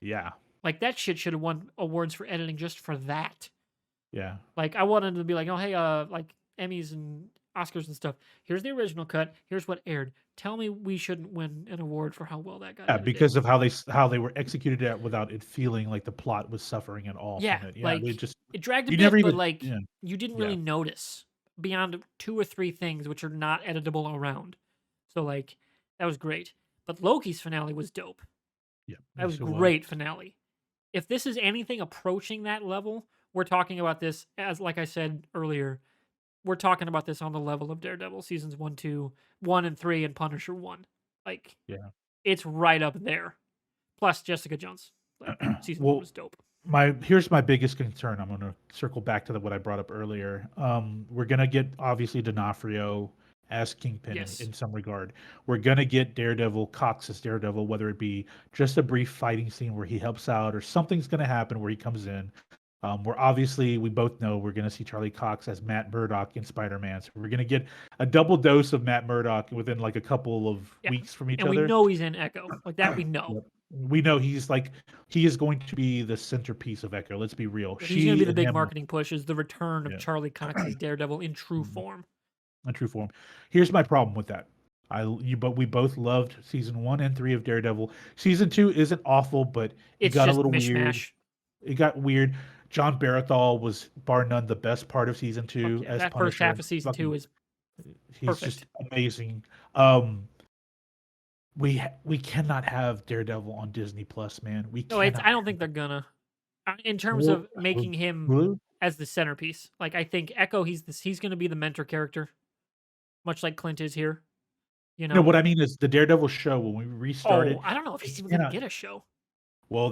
Yeah. Like that shit should have won awards for editing just for that. Yeah. Like I wanted to be like, oh hey, like Emmys and Oscars and stuff. Here's the original cut. Here's what aired. Tell me we shouldn't win an award for how well that got Yeah, edited. because of how they were executed it without it feeling like the plot was suffering at all Yeah, from it. Yeah, they like just it dragged a you never bit, but even like yeah, you didn't yeah, really notice beyond 2 or 3 things which are not editable around. So like that was great. But Loki's finale was dope. yeah. That was Yes, it was. great finale. If this is anything approaching that level, we're talking about this as like I said earlier, we're talking about this on the level of Daredevil seasons 1, 2, 1 and 3 and Punisher 1. Like Yeah. it's right up there. Plus Jessica Jones. Like season 1 Well, was dope. here's my biggest concern. I'm gonna circle back to what I brought up earlier. We're gonna get obviously D'Onofrio as Kingpin Yes. in some regard. We're gonna get Daredevil Cox as Daredevil, whether it be just a brief fighting scene where he helps out, or something's gonna happen where he comes in. We're obviously we both know we're gonna see Charlie Cox as Matt Murdock in Spider-Man. So we're gonna get a double dose of Matt Murdock within like a couple of Yeah. weeks from each And we other. know he's in Echo. Like that we know. Yep. We know he is going to be the centerpiece of Echo. Let's be real. He's going to be She the and big him, marketing push is the return of yeah, Charlie Cox as Daredevil in true mhm, form. in true form. Here's my problem with that. But we both loved season 1 and 3 of Daredevil. Season 2 isn't awful, but it It's got a just little weird. mishmash. It got weird. John Barathol was bar none the best part of season Fuck 2 yeah. as That first half Punisher. of season 2 Fucking, is he's just perfect. amazing. We cannot have Daredevil on Disney Plus, man. We No, cannot I don't have think they're gonna. In terms Hulu. of making him Hulu? as the centerpiece. Like I think Echo he's going to be the mentor character much like Clint is here, you No, know. what I mean is the Daredevil show when we Oh, restarted, I don't know if we he's even going to cannot. get a show. Well,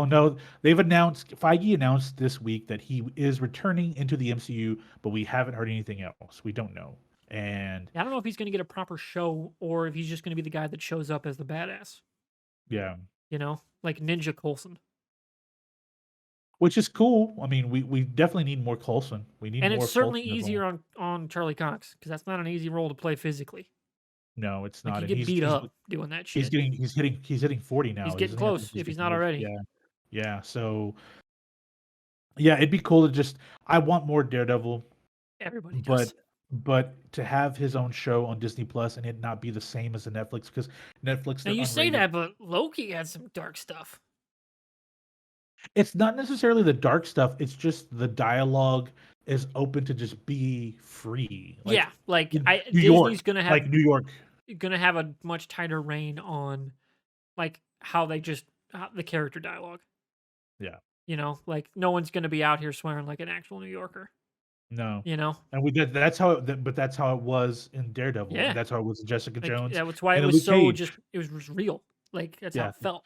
no, they've announced Feige announced this week that he is returning into the MCU, but we haven't heard anything else. We don't know. And I don't know if he's going to get a proper show or if he's just going to be the guy that shows up as the badass, yeah, like Ninja Coulson. which is cool. I mean, we definitely need more Coulson. We need And it's more certainly Coulson involved. easier on Charlie Cox because that's not an easy role to play physically. No, it's Like, not, you and get beat up doing that he's shit. getting he's hitting 40 He's now, getting isn't he? I think close he's if he's getting not close. already. Yeah, yeah. So yeah, it'd be cool to just. I want more Daredevil, Everybody but does. to have his own show on Disney Plus and it not be the same as the Netflix because Netflix Now they're you say unrated. that, but Loki had some dark stuff. It's not necessarily the dark stuff. It's just the dialogue is open to just be free, Yeah, like in New York, Disney's gonna like have New York. a much tighter rein on like how they just the character dialogue. Yeah, You know, like no one's gonna be out here swearing like an actual New Yorker. no, You know, and we did. That's how. But that's how it was in Daredevil, and yeah, that's how it was in Jessica like Jones that's why it and in was Luke so Cage. just it was just real. Like that's how Yeah, it felt.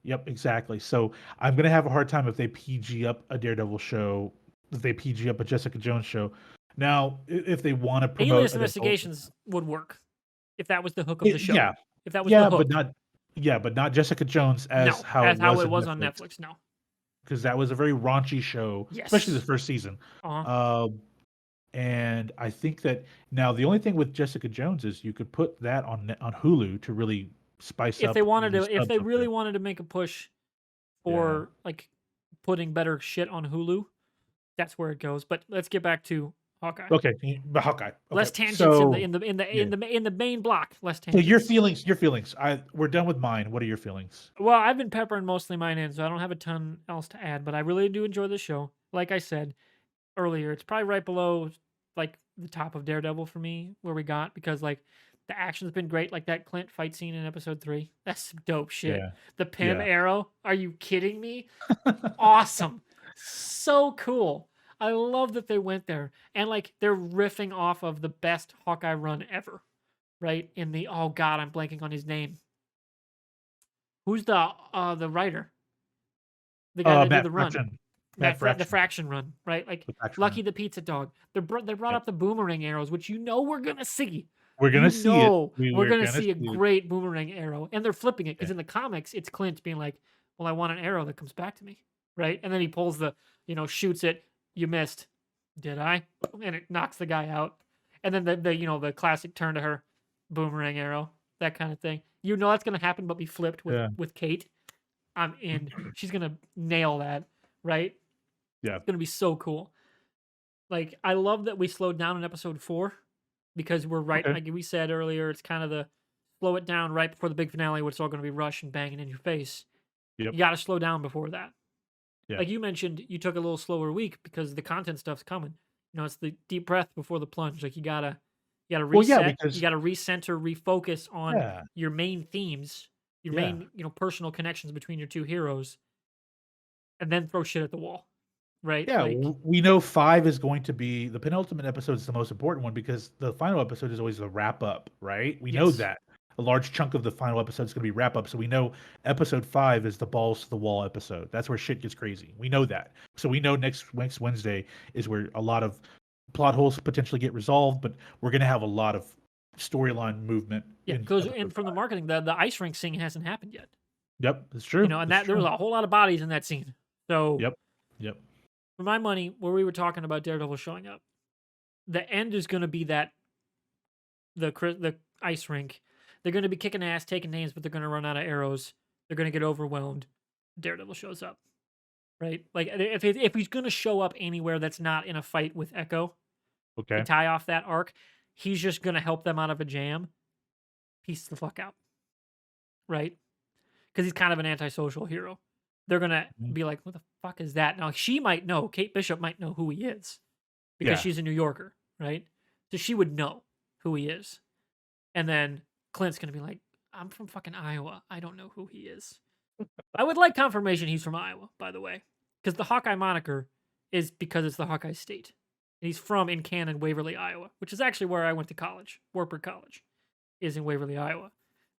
yep, exactly. So I'm gonna have a hard time if they PG up a Daredevil show, if they PG up a Jessica Jones show. Now, if they want to promote Alias an adult, Investigations would work if that was the hook of the show. yeah, If that was the yeah, but hook, not, yeah, but not Jessica Jones as no, how it as how was it in was on Netflix, Netflix. No. because that was a very raunchy show, especially the Yes. first season. Uh huh. Um, and I think that now the only thing with Jessica Jones is you could put that on Hulu to really spice If they up wanted the to, if subs they up there. really wanted to make a push Yeah. for like putting better shit on Hulu, that's where it goes. But let's get back to Hawkeye. Okay, but Hawkeye. Okay, Less tangents in the so in the in the yeah. in the in the main block. Less So tangents. your feelings. We're done with mine. What are your feelings? Well, I've been peppering mostly mine in, so I don't have a ton else to add. But I really do enjoy the show. Like I said earlier, it's probably right below like the top of Daredevil for me, where we got because like the action's been great. Like that Clint fight scene in episode 3. That's some dope shit. Yeah, The Pym yeah. arrow. Are you kidding me? Awesome. So cool. I love that they went there. And like they're riffing off of the best Hawkeye run ever, right? In the oh god, I'm blanking on his name. Who's the writer? The guy that did Matt the run. Fraction. Matt The Fraction. fraction run, right? Like The Fraction Lucky run. the Pizza Dog. They brought Yep. up the boomerang arrows, which you know we're gonna see. We're You gonna see it. know we're We're gonna gonna see a see it. great boomerang arrow, and they're flipping it Yeah. because in the comics it's Clint being like, "Well, I want an arrow that comes back to me," right? And then he pulls shoots it. You missed. Did I? And it knocks the guy out. And then the classic turn to her, boomerang arrow, that kind of thing. You know that's gonna happen, but be flipped with Yeah. Kate. I'm in. She's gonna nail that, right? Yeah. It's gonna be so cool. Like I love that we slowed down in episode 4 because we're right, Okay. like we said earlier, it's kind of the slow it down right before the big finale where it's all going to be rush and banging in your face. Yep. You got to slow down before that. Yeah. Like you mentioned, you took a little slower week because the content stuff's coming. You know, it's the deep breath before the plunge. Like you gotta Well, yeah, reset, you because gotta recenter, refocus on yeah, your main themes, your yeah. main personal connections between your two heroes, and then throw shit at the wall, right? Yeah, Like we know 5 is going to be the penultimate episode is the most important one because the final episode is always the wrap up, right? We know yes, that. A large chunk of the final episode is going to be wrap up, so we know episode 5 is the balls to the wall episode. That's where shit gets crazy. We know that. So we know next Wednesday is where a lot of plot holes potentially get resolved, but we're going to have a lot of storyline movement yeah, in because and episode from the 5. marketing, the ice rink scene hasn't happened yet. Yep, it's You true. know, and It's that there was true. a whole lot of bodies in that scene. So Yep. Yep. for my money, where we were talking about Daredevil showing up, the end is going to be that the ice rink. They're going to be kicking ass, taking names, but they're going to run out of arrows. They're going to get overwhelmed. Daredevil shows up, right? Like if he's going to show up anywhere that's not in a fight with Echo to Okay. tie off that arc, he's just going to help them out of a jam. Piece the fuck out, right? Because he's kind of an antisocial hero. They're gonna Mhm. be like, "What the fuck is that?" Now she might know. Kate Bishop might know who he is because Yeah. she's a New Yorker, right? So she would know who he is. And then Clint's gonna be like, "I'm from fucking Iowa. I don't know who he is." I would like confirmation he's from Iowa, by the way, because the Hawkeye moniker is because it's the Hawkeye State. And he's from in canon Waverly, Iowa, which is actually where I went to college. Wartburg College is in Waverly, Iowa.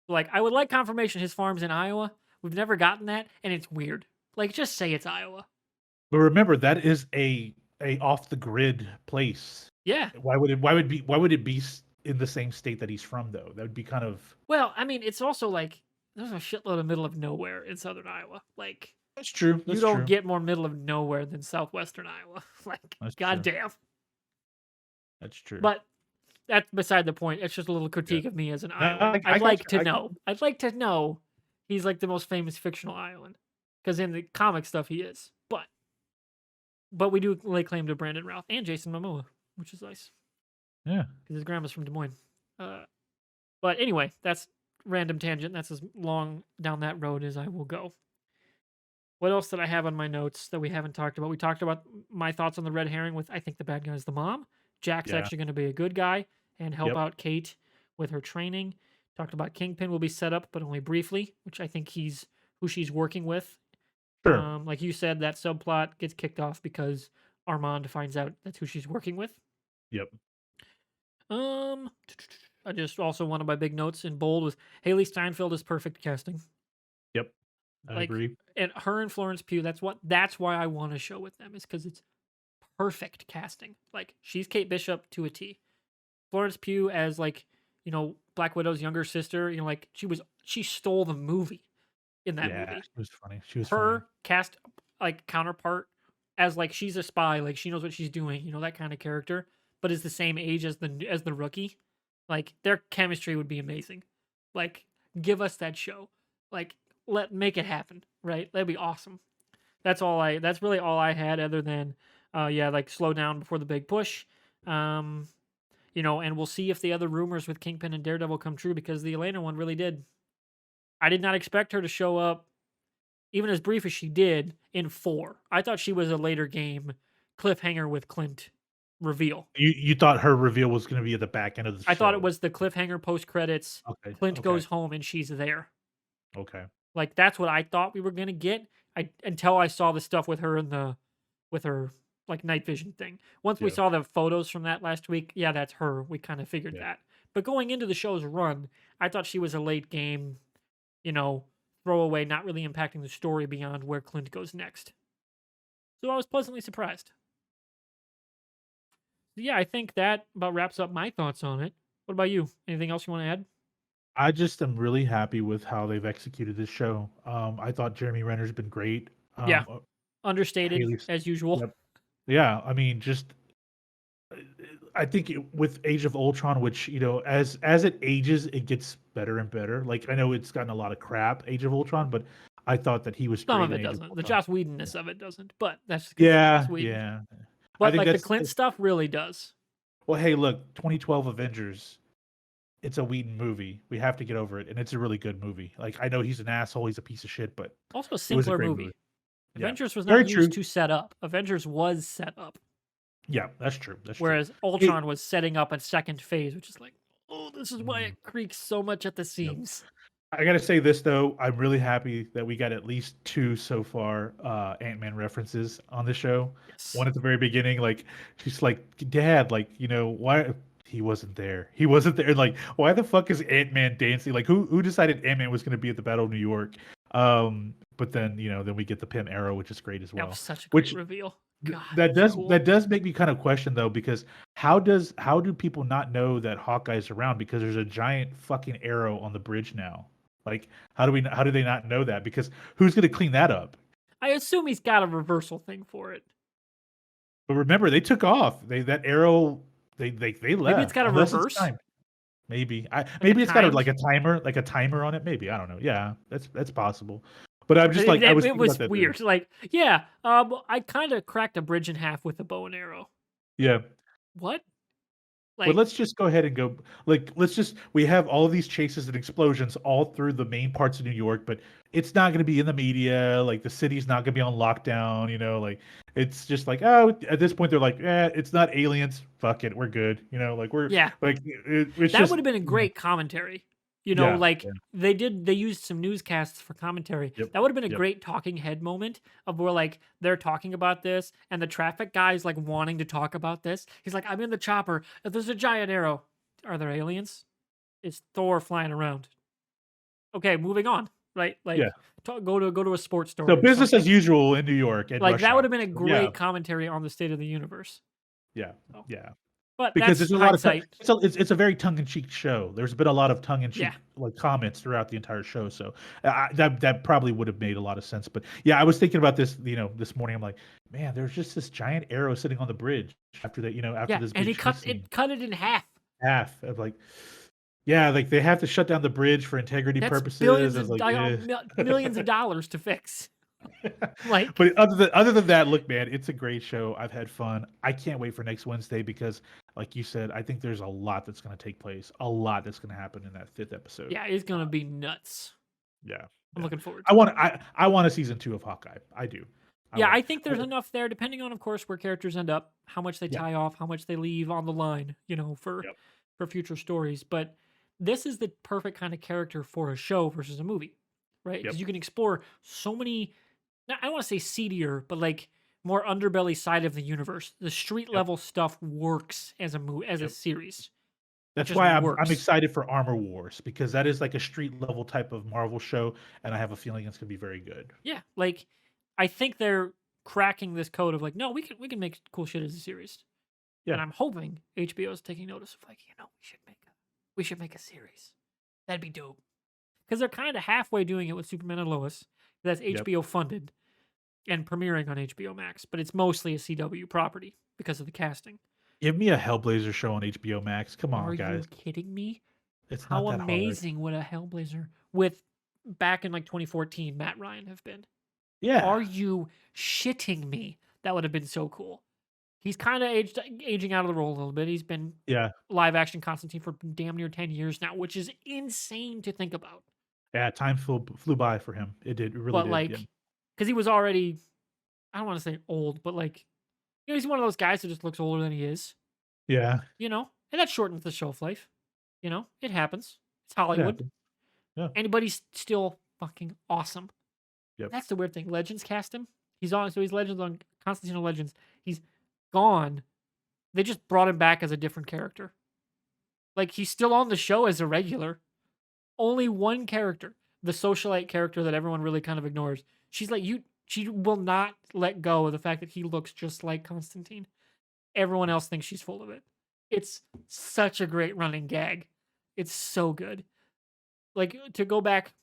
Like, I would like confirmation his farm's in Iowa. We've never gotten that, and it's weird. Like, just say it's Iowa. But remember, that is a off the grid place. Yeah. Why would it be in the same state that he's from though? That would be kind of Well, I mean, it's also like there's a shitload of middle of nowhere in southern Iowa. Like, That's true. You That's don't true. get more middle of nowhere than southwestern Iowa. Like, That's true. goddamn. That's true. But that's beside the point. It's just a little Yeah. critique of me as an No, Iowan. I I'd got like you. to I got know. you. I'd like to know he's like the most famous fictional Iowan. Because in the comic stuff he is. But we do lay claim to Brandon Routh and Jason Momoa, which is nice. Yeah. Because his grandma's from Des Moines. But anyway, that's random tangent. That's as long down that road as I will go. What else did I have on my notes that we haven't talked about? We talked about my thoughts on the red herring with I think the bad guy is the mom. Jack's Yeah. actually going to be a good guy and help Yep. out Kate with her training. Talked about Kingpin will be set up, but only briefly, which I think he's who she's working with. Sure. Like you said, that subplot gets kicked off because Armand finds out that's who she's working with. Yep. Um, I just also one of my big notes in bold was Haley Steinfeld is perfect casting. Yep. I Like, agree. and her and Florence Pugh. That's why I want a show with them is because it's perfect casting. Like, she's Kate Bishop to a T. Florence Pugh as like Black Widow's younger sister. Like she stole the movie in that Yeah, movie. she was funny. She was funny. Her cast like counterpart as like she's a spy, like she knows what she's doing, that kind of character, but is the same age as the rookie. Like their chemistry would be amazing. Like give us that show. Like make it happen, right? That'd be awesome. That's really all I had other than like slow down before the big push. And we'll see if the other rumors with Kingpin and Daredevil come true because the Elena one really did. I did not expect her to show up even as brief as she did, in 4. I thought she was a later game cliffhanger with Clint reveal. You thought her reveal was going to be at the back end of the I thought it show. was the cliffhanger post credits. Okay. Clint Okay. goes home and she's there. Okay. Like that's what I thought we were gonna get. Until I saw the stuff with her with her like night vision thing. Once we Yeah. saw the photos from that last week, yeah, that's her. We kind of figured Yeah. that. But going into the show's run, I thought she was a late game, throwaway, not really impacting the story beyond where Clint goes next. So I was pleasantly surprised. Yeah, I think that about wraps up my thoughts on it. What about you? Anything else you want to add? I just am really happy with how they've executed this show. I thought Jeremy Renner's been great. Yeah, understated Haley's, as usual. yep. Yeah, I mean, just I think with Age of Ultron, which as it ages, it gets better and better. Like I know it's gotten a lot of crap, Age of Ultron, but I thought that he was Some great of in it Age of doesn't. The Ultron. Joss Whedonness of it doesn't. But that's just 'cause it's Yeah, Joss Whedon. yeah. I But think like the that's Clint stuff really does. well. Hey, look, 2012 Avengers. It's a Whedon movie. We have to get over it, and it's a really good movie. Like I know he's an asshole, he's a piece of shit, but Also a it was a simpler great movie. movie. Yeah, Avengers was very not true. used to set up. Avengers was set up. Yeah, that's true. That's true. Whereas Ultron was setting up a second phase, which is like, oh, this is why Mm, it creaks so much at the yep. seams. I gotta say this though, I'm really happy that we got at least 2 so far Ant-Man references on the show. Yes. One at the very beginning, like she's like, "Dad, like why he wasn't there? He wasn't there. Like why the fuck is Ant-Man dancing? Like who decided Ant-Man was gonna be at the Battle of New York?" But then then we get the Pym Arrow, which is great as That well. was such a great Which reveal. God, that that's does cool. make me kind of question though, because how do people not know that Hawkeye's around? Because there's a giant fucking arrow on the bridge now. Like how do they not know that? Because who's gonna clean that up? I assume he's got a reversal thing for it. But remember, they took off. That arrow they left. Maybe it's got a Unless it's reverse. timed. Maybe Like a maybe it's got timed. like a timer on it. Maybe I don't know. Yeah, that's possible. But I'm just It, like I was it thinking about was that. weird. Like, yeah, I kind of cracked a bridge in half with a bow and arrow. Yeah. What? But Like, let's just go ahead and go. Like, we have all of these chases and explosions all through the main parts of New York, but it's not going to be in the media. Like, the city's not going to be on lockdown. Like it's just like, oh, at this point they're like, it's not aliens. Fuck it, we're good. Like we're yeah, like it's that just would have been a great commentary. yeah, Like yeah, they used some newscasts for commentary. yep, That would have been a yep, great talking head moment of where like they're talking about this and the traffic guy's like wanting to talk about this. He's like, I'm in the chopper. If there's a giant arrow, are there aliens? Is Thor flying around? Okay, moving on. Right? yeah. Like go to a sports story So or business as something. usual in New York and Like rush that would hour. have been a So, yeah, great commentary on the state of the universe. yeah, So, yeah. But because that's there's a lot of hindsight. it's a very tongue-in-cheek show. There's been a lot of Yeah, tongue-in-cheek, like, comments throughout the entire show, so, that probably would have made a lot of sense, but, yeah, I was thinking about this, this morning, I'm like, "Man, there's just this giant arrow sitting on the bridge after yeah, this and big chase scene." it cut it in half. Half of, like, yeah, like, they have to shut down the bridge for integrity That's purposes. I was like, millions of dollars to fix. Like, But other than that, look, man, it's a great show. I've had fun. I can't wait for next Wednesday because, like you said, I think there's a lot that's going to take place. A lot that's going to happen in that fifth episode. yeah, it's gonna be nuts. Yeah, I'm yeah. looking forward I to it. want I want a season 2 of Hawkeye. I do. I Yeah, want. I think there's enough there, depending on, of course, where characters end up, how much they Yeah. tie off, how much they leave on the line, Yep. for future stories. But this is the perfect kind of character for a show versus a movie, right? Because Yep. you can explore so many. I don't want to say seedier, but like more underbelly side of the universe. The street Yep. level stuff works as as a Yep. series. It That's just why I'm works. excited for Armor Wars because that is like a street level type of Marvel show, and I have a feeling it's going to be very good. Yeah, like I think they're cracking this code of like, no, we can make cool shit as a series. Yeah. And I'm hoping HBO is taking notice of like, we should make a series. That'd be dope. Because they're kind of halfway doing it with Superman and Lois. That's Yep. HBO funded and premiering on HBO Max, but it's mostly a CW property because of the casting. Give me a Hellblazer show on HBO Max. Come on, Are you guys. kidding me? It's How not that hard. amazing would a Hellblazer with back in like 2014 Matt Ryan have been? Yeah. Are you shitting me? That would have been so cool. He's kind of aging out of the role a little bit. He's been Yeah. live action Constantine for damn near 10 years now, which is insane to think about. Yeah, time flew by for him. It did. It really But did. like, Yeah. because he was already, I don't want to say old, but like, he's one of those guys who just looks older than he is, Yeah. and that shortens the shelf life. It happens. It's It Hollywood. happened. Yeah. Anybody's still fucking awesome. Yep. That's the weird thing. Legends cast him. He's Legends on Constantine of Legends. He's gone. They just brought him back as a different character. Like he's still on the show as a regular. Only one character, the socialite character that everyone really kind of ignores. She's like she will not let go of the fact that he looks just like Constantine. Everyone else thinks she's full of it. It's such a great running gag. It's so good. Like to go back,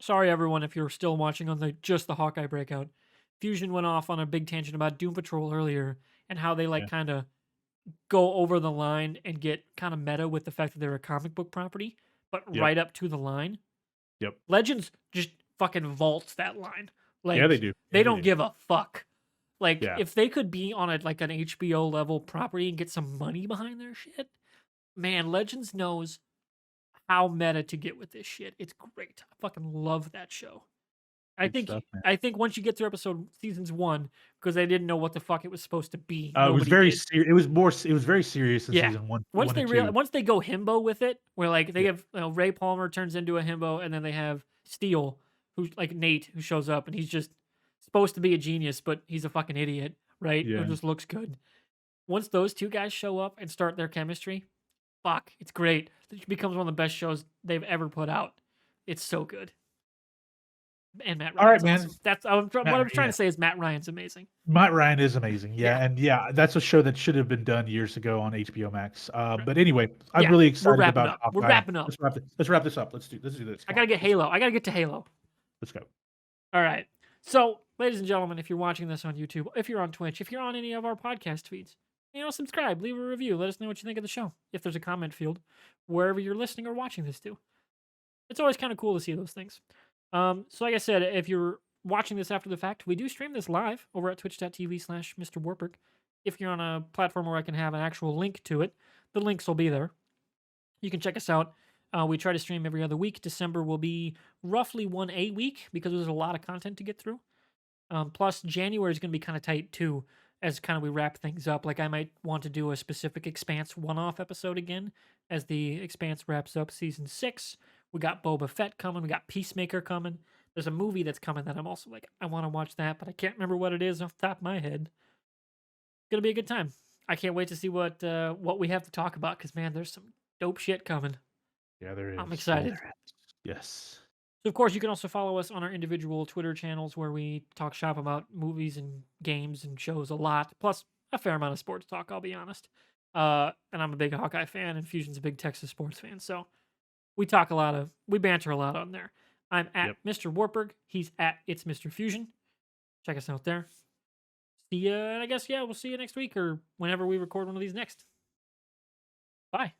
sorry everyone if you're still watching on just the Hawkeye breakout. Fusion went off on a big tangent about Doom Patrol earlier and how they like Yeah. kind of go over the line and get kind of meta with the fact that they're a comic book property, but Yep. right up to the line. Yep. Legends just fucking vaults that line. Like Yeah, they do. They Yeah, don't do. give a fuck. Like Yeah. if they could be on like an HBO level property and get some money behind their shit, man, Legends knows how meta to get with this shit. It's great. I fucking love that show. Good stuff, man. I think once you get through seasons 1, because they didn't know what the fuck it was supposed to be. It was Nobody very did. it was very serious in Yeah. season 1 Once 1 they and 2. once they go himbo with it, where like they Yeah. have Ray Palmer turns into a himbo, and then they have Steel, who's like Nate, who shows up, and he's just supposed to be a genius, but he's a fucking idiot, right? Yeah. Who just looks good. Once those two guys show up and start their chemistry, fuck, it's great. It becomes one of the best shows they've ever put out. It's so good. And Matt All right, Ryan's man. awesome. That's what I'm trying yeah. to say is Matt Ryan's amazing. Matt Ryan is amazing. Yeah. Yeah, and yeah, that's a show that should have been done years ago on HBO Max. But anyway, I'm Yeah, really we're excited wrapping about up. We're Hawkeye. wrapping up. Let's wrap this up. Let's do this. I Come gotta on. get Halo. I gotta get to Halo. Let's go. All right. So, ladies and gentlemen, if you're watching this on YouTube, if you're on Twitch, if you're on any of our podcast feeds, subscribe, leave a review, let us know what you think of the show. If there's a comment field, wherever you're listening or watching this to, it's always kind of cool to see those things. So, like I said, if you're watching this after the fact, we do stream this live over at twitch.tv/MrWartburg. If you're on a platform where I can have an actual link to it, the links will be there. You can check us out. We try to stream every other week. December will be roughly one a week because there's a lot of content to get through. Plus, January is going to be kind of tight too, as kind of we wrap things up. Like I might want to do a specific Expanse one-off episode again, as the Expanse wraps up season 6. We got Boba Fett coming. We got Peacemaker coming. There's a movie that's coming that I'm also like, I want to watch that, but I can't remember what it is off the top of my head. It's gonna be a good time. I can't wait to see what we have to talk about because man, there's some dope shit coming. Yeah, there is. I'm excited. Yes. So, of course, you can also follow us on our individual Twitter channels where we talk shop about movies and games and shows a lot, plus a fair amount of sports talk, I'll be honest. And I'm a big Hawkeye fan, and Fusion's a big Texas sports fan. So we banter a lot on there. I'm at Yep. MrWartburg. He's at It's Mr. Fusion. Check us out there. See ya, and I guess, yeah, we'll see you next week or whenever we record one of these next. Bye.